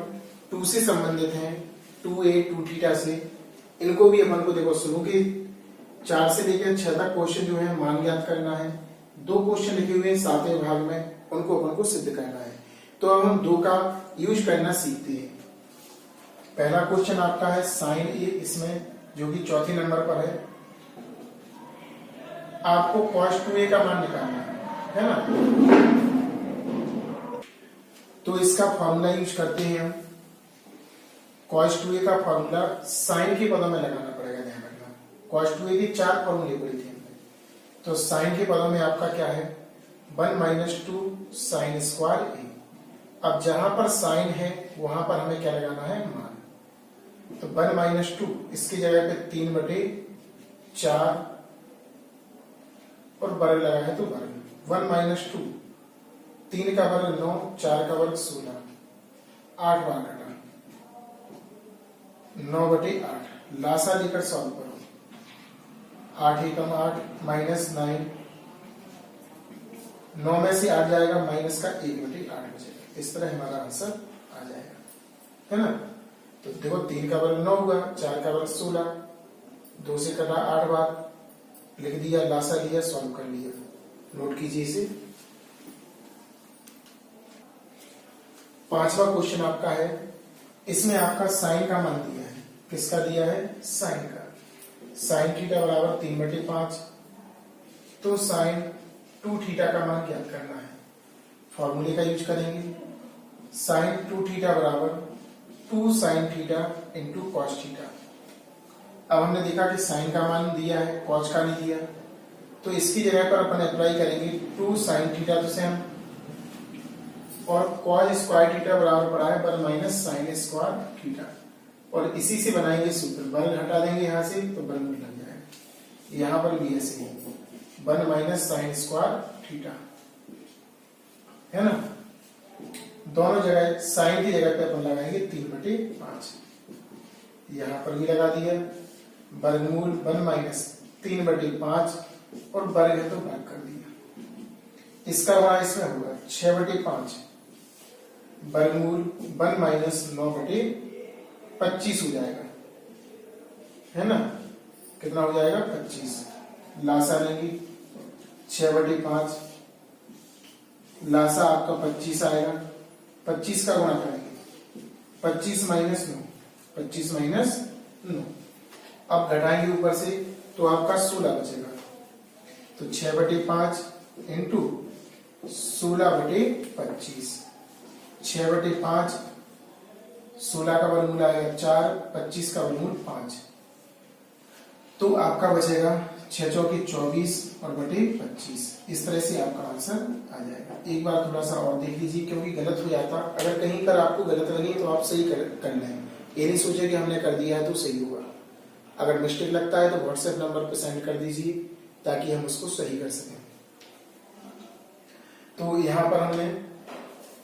2 से संबंधित हैं, 2a 2 थीटा से, इनको भी अपन को देखो शुरू के 4 से लेकर 6 तक क्वेश्चन जो है मान ज्ञात करना है। 2 क्वेश्चन लिखे हुए हैं 7वें भाग में, उनको अपन को सिद्ध करना है। तो अब हम 2 का यूज करना सीखते हैं। पहला क्वेश्चन आपका है sin a, इसमें जो कि चौथे नंबर पर है, आपको cos 2a का मान निकालना है ना। तो इसका फॉर्मूला यूज करते हैं हम। cos 2a का फॉर्मूला sin के पदों में लगाना पड़ेगा, ध्यान रखना। cos 2a की 4 फॉर्मूले पड़ी थी हमने, तो sin के पदों में आपका क्या है 1 माइनस 2 sin स्क्वायर a। अब जहां पर sin है वहां पर हमें क्या लगाना है मान, तो 1 माइनस 2 इसकी जगह पे 3 बटे 4 और वर्ग लगा है तो वर्ग 1 माइनस 2, 3 का वर्ग 9, 4 का वर्ग 16, 8 बार घटा 9 बटे 8, लासा लेकर सॉल्व करो, 8 एकम 8 माइनस 9, 9 में से 8 जाएगा माइनस का 1 बटे 8 बचेगा। इस तरह हमारा आंसर आ जाएगा, है ना। तो देखो 3 का वर्ग 9 हुआ, 4 का वर्ग 16, 2 से कटा 8 बार, लिख दिया, लासा लिया, सॉल्व कर लिया। नोट कीजिए इसे। 5वां क्वेश्चन आपका है, इसमें आपका साइन का मान दिया है। किसका दिया है साइन का। साइन थीटा बराबर 3/5, तो साइन 2 थीटा का मान ज्ञात करना है। फॉर्मूले का यूज करेंगे, साइन 2 थीटा बराबर 2 sine theta into cos theta. अब हमने देखा कि साइन का मान दिया है, कॉस का नहीं दिया, तो इसकी जगह पर अपन अप्लाई करेंगे 2 साइन थीटा तो सेम, और कॉस स्क्वायर थीटा बराबर पड़ा है 1 माइनस साइन स्क्वायर थीटा, और इसी से बनाएंगे सूत्र। वर्ग हटा देंगे यहाँ से तो वर्ग लग जाएगा। यहाँ पर भी ऐसे ही 1 माइनस साइन स्क्वायर थीटा, है ना। दोनों जगह साइन की जगह पे अपन लगाएंगे 3/5, यहाँ पर भी लगा दिया, वर्गमूल 1 माइनस 3/5 और वर्ग है तो भाग कर दिया। इसका गुणा इसमें होगा 6/5, वर्गमूल 1 माइनस 9/25 हो जाएगा, है ना। कितना हो जाएगा 25, लासा लेंगे 6/5, लासा आपका 25 आएगा, 25 का गुणा करेंगे 25 माइनस 9, 25 माइनस 9, अब घटाएंगे ऊपर से तो आपका 16 बचेगा, तो 6/5 इंटू 16/25, 6/5, 16 का वर्गमूल आएगा 4, 25 का वर्गमूल 5, तो आपका बचेगा 6 चौकी 24 और बटे 25। इस तरह से आपका आंसर आ जाएगा। एक बार थोड़ा सा और देख लीजिए, क्योंकि गलत हो जाता, अगर कहीं पर आपको गलत लगे तो आप सही कर लें, ये नहीं सोचे कि हमने कर दिया है तो सही होगा। अगर मिस्टेक लगता है तो व्हाट्सएप नंबर पर सेंड कर दीजिए ताकि हम उसको सही कर सकें। तो यहाँ पर हमने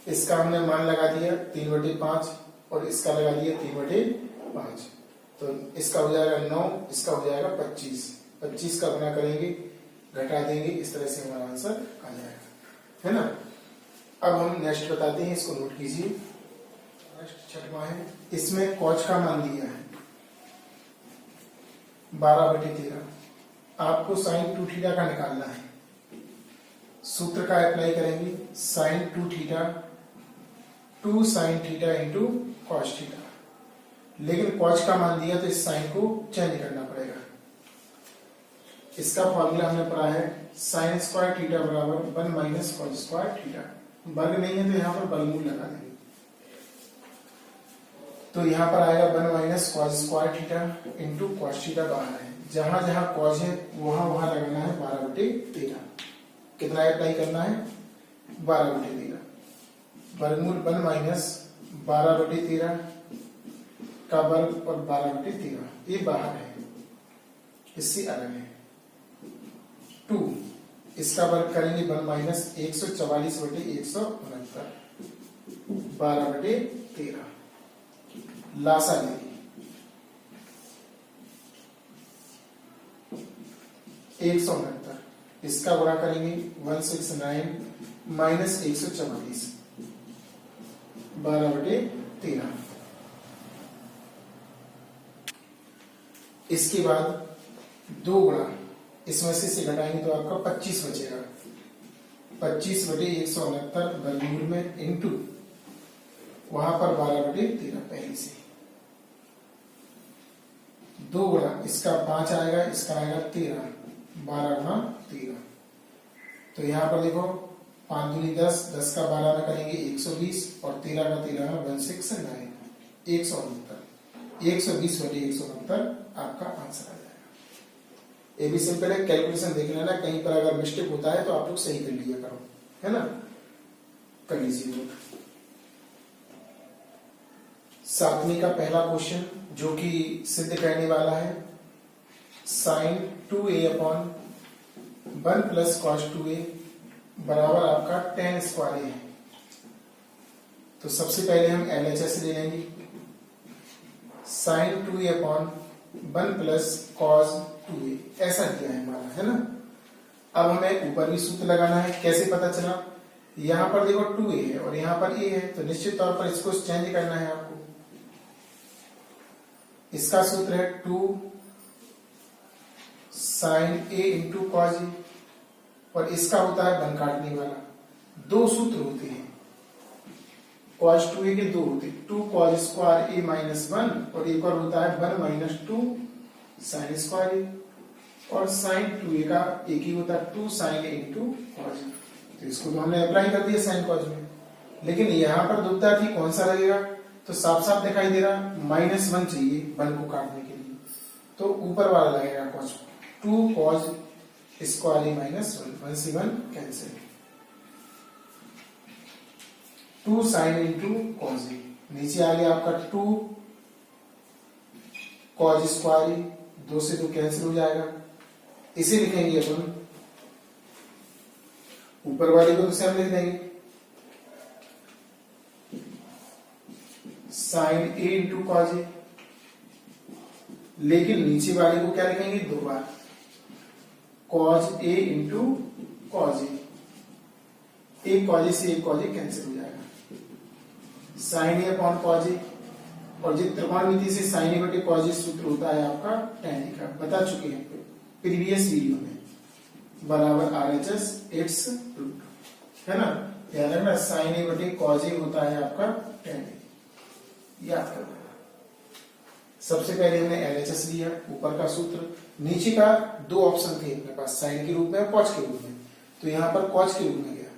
इसका हमने मान लगा दिया 3/5 और इसका लगा दिया 3/5, तो इसका हो जाएगा 9, इसका हो जाएगा 25, 25 का गुणा करेंगे, घटा देंगे, इस तरह से हमारा आंसर आ जाएगा, है ना। अब हम नेक्स्ट बताते हैं, इसको नोट कीजिए। नेक्स्ट 6वां है, इसमें कॉस का मान दिया है 12/13, आपको साइन 2 थीटा का निकालना है। सूत्र का अप्लाई करेंगे, sine 2 theta 2 sine theta into cos theta, लेकिन कॉस का मान दिया तो इस साइन को चेंज करना पड़ेगा। इसका फॉर्मूला हमने पढ़ा है साइन स्क्वायर थीटा बराबर 1 माइनस कॉस स्क्वायर थीटा। वर्ग नहीं है तो यहाँ पर वर्गमूल लगा देंगे। तो यहाँ पर आएगा 1 minus cos square theta into cos theta बाहर है, जहां जहां कॉस है वहां वहां लगाना है 12/13। कितना अप्लाई करना है? 12/13। वर्गमूल 1 माइनस 12/13 का वर्ग और 12/13 ये बाहर है, इससे अलग है। 2 इसका वर्ग करेंगे 1 माइनस 144/169 12/13 लासा लेंगे 169, इसका गुणा करेंगे 169 माइनस 144 12/13। इसके बाद 2 गुणा इसमें से घटाएंगे तो आपका 25 बचेगा। 25/169 वर्गमूल में इंटू वहां पर 12/13 पहले से। 2 गुणा इसका 5 आएगा, इसका आएगा 13, 12 गुणा 13। तो यहाँ पर देखो 5 दूनी 10, 10 का 12 में करेंगे 120 और 13 का 13 में 169 169 120/169 आपका आंसर आ जाएगा। ये भी सिंपल है, कैलकुलेशन देख लेना, कहीं पर अगर मिस्टेक होता है तो आप लोग सही कर लिया करो, है ना। कर लीजिए लोग। 7वीं का पहला क्वेश्चन जो कि सिद्ध करने वाला है, sign 2a upon 1 plus cos 2a बराबर आपका tan स्क्वायर है। तो सबसे पहले हम LHS ले लेंगे। Sign 2a upon 1 plus cos 2a ऐसा दिया है हमारा, है ना। अब हमें ऊपर भी सूत्र लगाना है। कैसे पता चला? यहां पर देखो 2a है और यहां पर a है, तो निश्चित तौर पर इसको चेंज करना है आपको। इसका सूत्र है 2 sine a into cos a और इसका होता है 1 काटने वाला। 2 सूत्र होते हैं, कॉस 2a के 2 होते हैं, 2 कॉस स्क्वायर a माइनस 1 और एक और होता है 1 माइनस 2 साइन स्क्वायर a, और साइन 2a का एक ही होता है 2 sine a into cos a। तो इसको तो हमने अप्लाई कर दिया साइन कॉस में, लेकिन यहां पर दुविधा थी कौन सा लगेगा, तो साफ साफ दिखाई दे रहा -1 चाहिए 1 को काटने के लिए, तो ऊपर वाला लगेगा cos 2 cos square a minus 1 से 1 cancel, 2 sine into cos a, नीचे आ गया आपका 2 कॉस स्क्वायर a, 2 से 2 कैंसिल हो जाएगा। इसे लिखेंगे अपन, ऊपर वाले को तो हम लिख देंगे sine a into cos a, लेकिन नीचे वाले को क्या लिखेंगे 2 बार, cos a into cos a, एक कॉस a से एक कॉस a कैंसिल हो जाएगा, sine a upon cos a, और जो त्रिकोणमिति से साइन a बटे कॉस a सूत्र होता है आपका tan a का, बता चुके हैं प्रीवियस वीडियो में, बराबर RHS इट्स रूट, है ना। याद रखना साइन a बटे कॉस a होता है आपका tan a, याद कर लेना। सबसे पहले हमने LHS लिया, ऊपर का सूत्र, नीचे का 2 ऑप्शन थे अपने पास, साइन के रूप में और कॉस के रूप में, तो यहां पर कॉस के रूप में गया।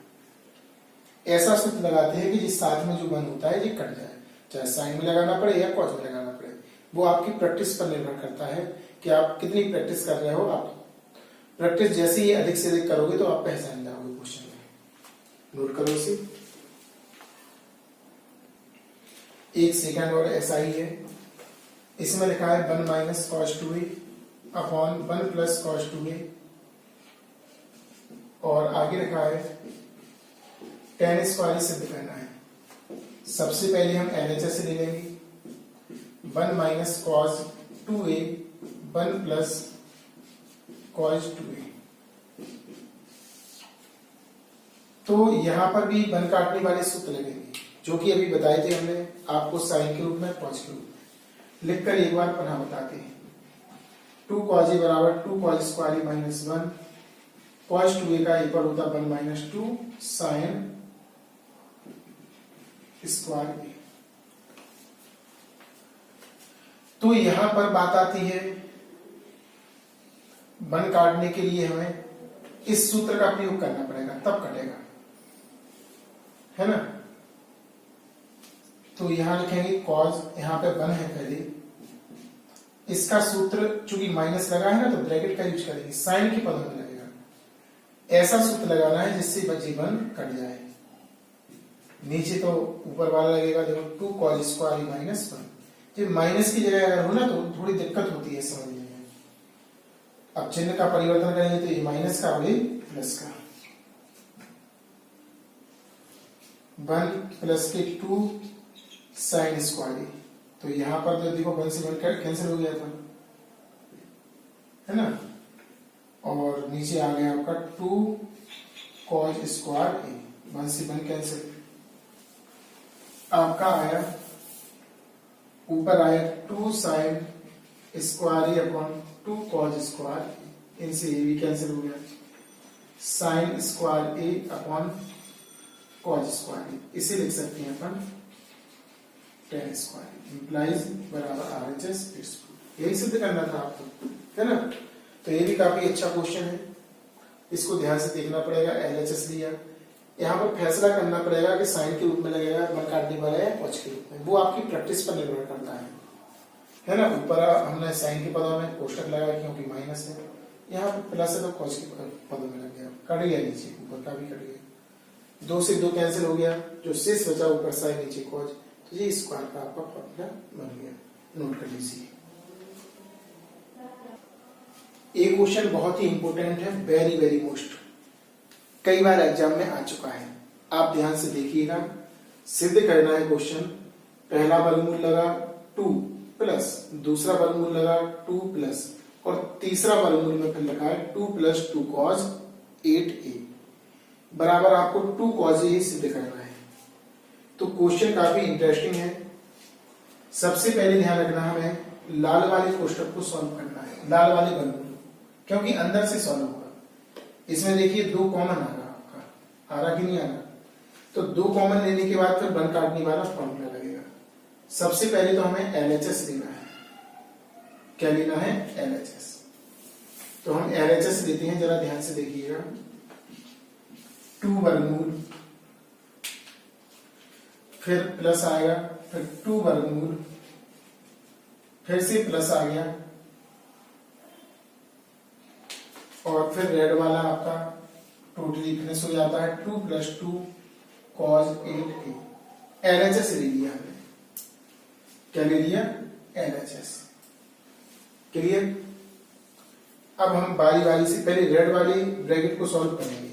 ऐसा सूत्र लगाते हैं कि जिस साथ में जो 1 होता है ये कट जाए, चाहे साइन में लगाना पड़े या कॉस में लगाना पड़े, वो आपकी प्रैक्टिस पर निर्भर करता है कि आप कितनी प्रैक्टिस कर रहे हो। आप प्रैक्टिस जैसे ही अधिक से अधिक करोगे तो आप पहचान जाओगे क्वेश्चन में। नोट करो इसे, एक सेकंड और ऐसा ही है। इसमें लिखा है 1 minus cos 2a upon 1 plus cos 2a, और आगे लिखा है tan स्क्वायर सिद्ध करना है। सबसे पहले हम LHS ले लेंगे, 1 minus cos 2a 1 plus cos 2a, तो यहां पर भी 1 काटने वाले सूत्र लगेंगे जो कि अभी बताए थे हमने आपको, साइन के रूप में कॉस के रूप में। लिखकर एक बार पुनः बताते हैं, 2 कॉस a बराबर 2 cos square a minus 1, cos 2a का एक बार होता है 1 माइनस 2 साइन स्क्वायर a। तो यहां पर बात आती है 1 काटने के लिए हमें इस सूत्र का प्रयोग करना पड़ेगा, तब कटेगा। है ना। तो यहां लिखेंगे कॉज, यहां पे 1 है पहले, इसका सूत्र चूंकि माइनस लगा है ना तो ब्रैकेट का यूज करेंगे, साइन के पदों में लगेगा। ऐसा सूत्र लगाना है जिससे बची 1 कट जाए। नीचे तो ऊपर वाला लगेगा, देखो 2 cos स्क्वायर माइनस 1। जब माइनस की जगह अगर हो ना तो थोड़ी दिक्कत होती है समझने में। अब चिन्ह का परिवर्तन करेंगे तो ये माइनस का और ये प्लस का, 1 प्लस के 2 साइन स्क्वायर। तो यहां पर तो देखो 1 से 1 कैंसिल हो गया था, है ना। और नीचे आ गया आपका 2 cos स्क्वायर ए, 1 से 1 कैंसिल। आपका आया ऊपर आया 2 साइन स्क्वायर ए अपॉन 2 cos स्क्वायर, इनसे ये भी कैंसिल हो गया, साइन स्क्वायर ए अपॉन cos स्क्वायर। इसे लिख सकते हैं अपन tan स्क्वायर इंप्लाइज बराबर RHS। यही सिद्ध करना था आपको, है ना। तो ये भी काफी अच्छा क्वेश्चन है, इसको ध्यान से देखना पड़ेगा। LHS लिया, यहाँ पर फैसला करना पड़ेगा कि साइन के रूप में लगेगा, 1 काटने वाला या कॉस के रूप में, वो आपकी प्रैक्टिस पर निर्भर करता है ना। ऊपर हमने साइन के पदों में कोष्टक लगाया क्योंकि माइनस है, यहाँ पर प्लस है तो कॉस के पदों में लग गया, कट गया नीचे, ऊपर का भी कट गया, 2 से 2 कैंसिल हो गया, जो शेष बचा ऊपर साइन नीचे कॉस, तो ये स्क्वायर का आपका फॉर्मूला बन गया, नोट कर लीजिए। एक क्वेश्चन बहुत ही इंपॉर्टेंट है, वेरी वेरी मोस्ट, कई बार एग्जाम में आ चुका है, आप ध्यान से देखिएगा। सिद्ध करना है क्वेश्चन, पहला वर्गमूल लगा 2 प्लस, दूसरा वर्गमूल लगा 2 प्लस, और तीसरा वर्गमूल में फिर लगा है 2 प्लस 2 cos 8a बराबर आपको 2 cos a सिद्ध करना है। तो क्वेश्चन काफी इंटरेस्टिंग है। सबसे पहले ध्यान रखना हमें लाल वाले कोष्टक को सॉल्व करना है, लाल वाले वर्गमूल, क्योंकि अंदर से सॉल्व होगा। इसमें देखिए 2 कॉमन आ रहा आपका, आ रहा कि नहीं आ रहा। तो 2 कॉमन लेने के बाद फिर 1 काटने वाला फॉर्मूला लगेगा। सबसे पहले तो हमें LHS लेना है, क्या लेना है LHS। तो हम LHS लेते हैं, जरा ध्यान से देखिएगा। 2 वर्गमूल, फिर प्लस आएगा, फिर 2 वर्गमूल, फिर से प्लस आ गया, और फिर रेड वाला आपका टोटली फिनिश हो जाता है 2 प्लस 2 cos 8a। LHS ले लिया हमने, क्या ले लिया LHS। क्लियर। अब हम बारी बारी से पहले रेड वाली ब्रैकेट को सॉल्व करेंगे।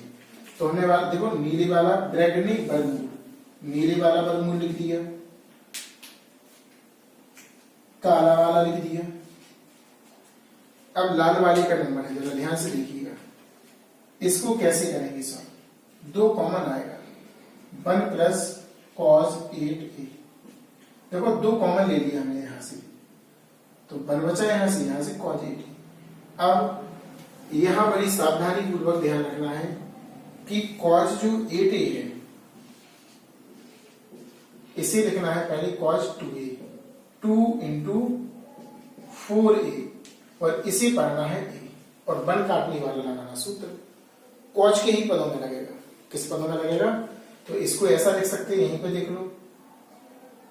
तो हमने देखो नीले वाला ब्रैकेट नहीं वर्गमूल, नीले वाला वर्गमूल लिख दिया, काला वाला लिख दिया। अब लाल वाले का नंबर है, जरा ध्यान से देखिएगा। इसको कैसे करेंगे सॉल्व, 2 कॉमन आएगा, 1 प्लस cos 8a। देखो 2 कॉमन ले लिया हमने यहां से, तो 1 बचा यहां से cos 8a। अब यहां बड़ी सावधानी पूर्वक ध्यान रखना है कि cos जो 8a है इसे लिखना है पहले cos 2a, 2 इंटू 4a, और इसे पढ़ना है a, और 1 काटने वाला लगाना सूत्र cos के ही पदों में लगेगा। किस पदों में लगेगा, तो इसको ऐसा लिख सकते हैं, यहीं पे देख लो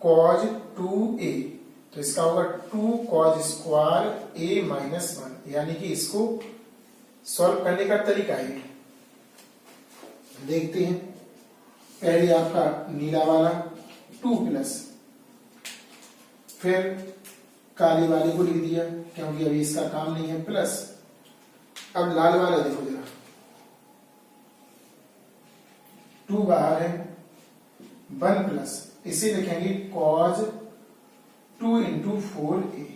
cos 2a, तो इसका होगा 2 cos स्क्वायर a माइनस 1, यानी कि इसको सॉल्व करने का तरीका है, देखते हैं। पहले आपका नीला वाला 2 प्लस, फिर काले वाले को लिख दिया क्योंकि अभी इसका काम नहीं है, प्लस। अब लाल वाला देखो जरा, 2 बाहर है, 1 प्लस, इसे लिखेंगे cos 2 इंटू 4a,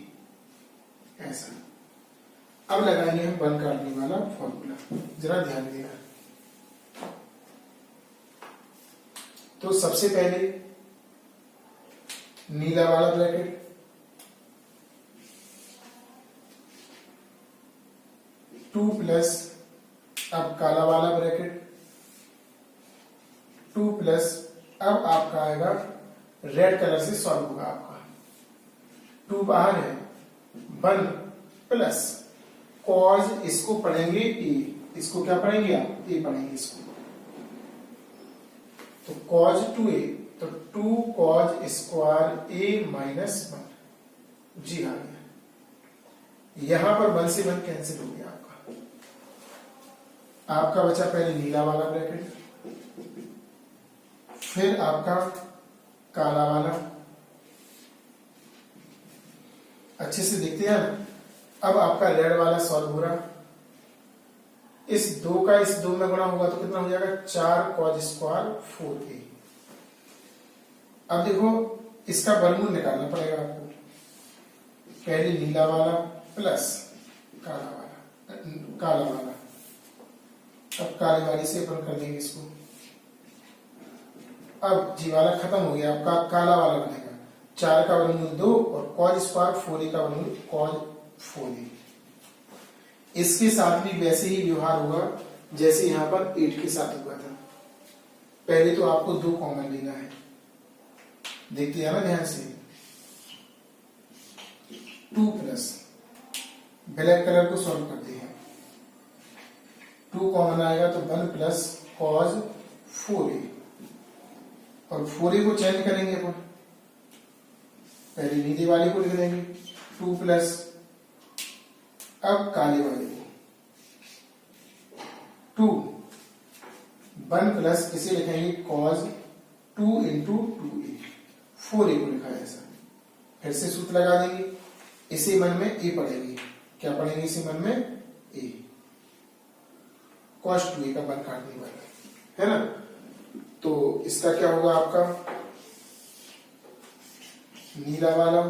ऐसा। अब लगाएंगे हम 1 काटने वाला फॉर्मूला, जरा ध्यान देना। तो सबसे पहले नीला वाला ब्रैकेट, 2 प्लस, अब काला वाला ब्रैकेट 2 प्लस, अब आपका आएगा रेड कलर से सॉल्व होगा आपका, 2 बाहर है, 1 प्लस cos, इसको पढ़ेंगे a, इसको क्या पढ़ेंगे आप, a पढ़ेंगे इसको, तो cos 2a, तो 2 cos स्क्वायर a माइनस 1 जी आ गया। यहां पर 1 से 1 कैंसिल हो गया आपका बचा पहले नीला वाला ब्रैकेट, फिर आपका काला वाला। अच्छे से देखते हैं। अब आपका रेड वाला सॉल्व हो रहा। इस 2 का इस 2 में गुणा होगा तो कितना हो जाएगा 4 cos स्क्वायर 4a। अब देखो इसका वर्गमूल निकालना पड़ेगा आपको। पहले नीला वाला प्लस काला वाला। अब काले वाली से अपन कर देंगे इसको। अब जी वाला खत्म हो गया, आपका काला वाला बनेगा 4 का वर्गमूल 2 और cos स्क्वायर 4a का वर्गमूल cos 4a। इसके साथ भी वैसे ही व्यवहार होगा जैसे यहां पर 8 के साथ हुआ था। पहले तो आपको 2 कॉमन लेना है, देखते हैं ना ध्यान से। 2 प्लस ब्लैक कलर को सॉल्व करते हैं। 2 कॉमन आएगा तो 1 प्लस cos 4a और 4a को चेंज करेंगे अपन। पहले नीले वाले को लिख देंगे 2 प्लस, अब काले वाले को 2 1 प्लस इसे लिखेंगे cos 2 इंटू 2a। 4a को लिखा है ऐसा। फिर से सूत्र लगा देंगे। इसी मन में a पढ़ेंगे। क्या पढ़ेंगे इसी मन में a। cos 2a का वन काटने वाला है ना। तो इसका क्या होगा आपका नीला वाला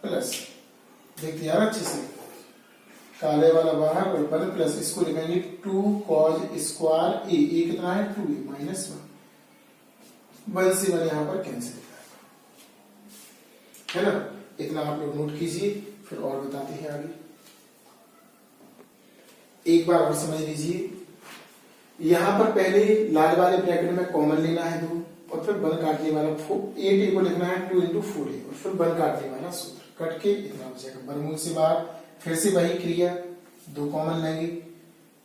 प्लस, देखते यार अच्छे से, काले वाला बाहर और 1 प्लस इसको लिखेंगे 2 cos स्क्वायर a कितना है 2a माइनस 1 से 1 यहां पर कैंसिल है ना। इतना आप लोग नोट कीजिए, फिर और बताते हैं आगे। एक बार और समझ लीजिए। यहां पर पहले लाल वाले ब्रैकेट में कॉमन लेना है 2 और फिर 1 काटने वाला 8a को लिखना है 2 इंटू 4a और फिर 1 काटने वाला सूत्र कट के इतना हो जाएगा। वर्गमूल से बाहर फिर से वही क्रिया, 2 कॉमन लेंगे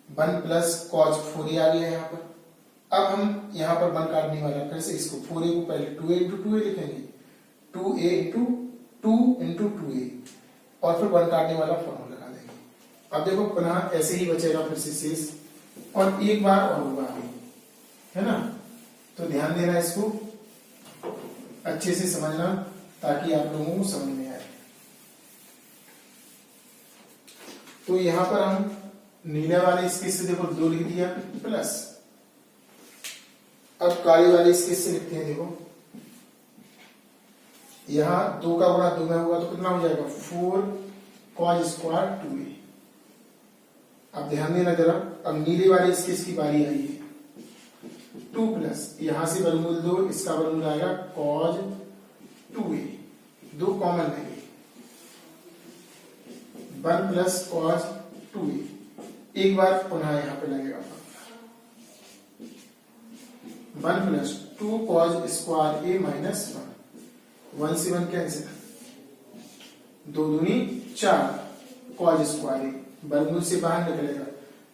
1 प्लस cos 4a आ गया यहाँ पर। अब हम यहाँ पर 1 काटने वाला, फिर से इसको 4a को पहले 2a इंटू 2a लिखेंगे 2a इंटू 2 इंटू 2a और फिर 1 काटने वाला फॉर्मूला लगा देंगे। अब देखो पुनः ऐसे ही बचेगा फिर से शेष, और एक बार और होगा अभी, है ना। तो ध्यान देना, इसको अच्छे से समझना ताकि आप लोगों को समझ में आए। तो यहां पर हम नीले वाले स्केच से देखो 2 लिख दिया प्लस, अब काले वाले स्केच से लिखते हैं। देखो यहां 2 का गुणा 2 में होगा तो कितना हो जाएगा 4 cos स्क्वायर 2a। अब ध्यान देना जरा, अब नीले वाले स्केच की बारी आई है। 2 प्लस यहां से वर्गमूल 2, इसका वर्गमूल आएगा cos 2a, 2 कॉमन लेंगे 1 प्लस cos 2a। एक बार पुनः यहां पे लगेगा 1 plus 2 cos square a minus 1 से 1 कैंसिल, 2 दूनी 4 cos स्क्वायर a, वर्गमूल से बाहर निकलेगा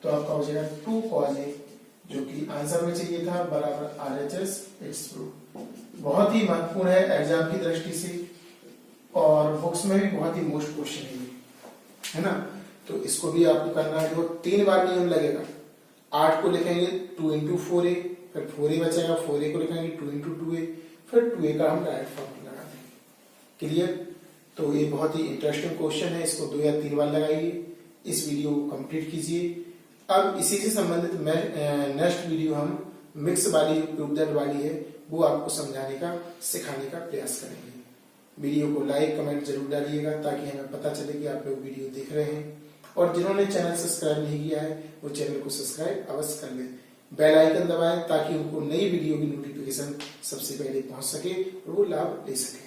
तो आपका हो जाएगा 2 cos a, जो कि आंसर में चाहिए था बराबर RHS इट्स प्रूफ। बहुत ही महत्वपूर्ण है एग्जाम की दृष्टि से और बुक्स में भी बहुत ही मोस्ट क्वेश्चन है ना। तो इसको भी आपको करना है। देखो 3 बार नियम लगेगा। 8 को लिखेंगे 2 इंटू 4a, फिर 4a बचेगा, 4a को लिखेंगे 2 इंटू 2a, फिर 2a का हम डायरेक्ट फॉर्मूला लगा देंगे। क्लियर। तो ये बहुत ही इंटरेस्टिंग क्वेश्चन है, इसको 2 या 3 बार लगाइए। इस वीडियो को कंप्लीट कीजिए। अब इसी से संबंधित नेक्स्ट वीडियो हम मिक्स वाली प्रूफ दैट वाली है वो आपको समझाने का सिखाने का प्रयास करेंगे। वीडियो को लाइक कमेंट जरूर डालिएगा ताकि हमें पता चले कि आप लोग वीडियो देख रहे हैं, और जिन्होंने चैनल सब्सक्राइब नहीं किया है वो चैनल को सब्सक्राइब अवश्य कर लें। बेल आइकन दबाएं ताकि उनको नई वीडियो की नोटिफिकेशन सबसे पहले पहुंच सके और वो लाभ ले सके।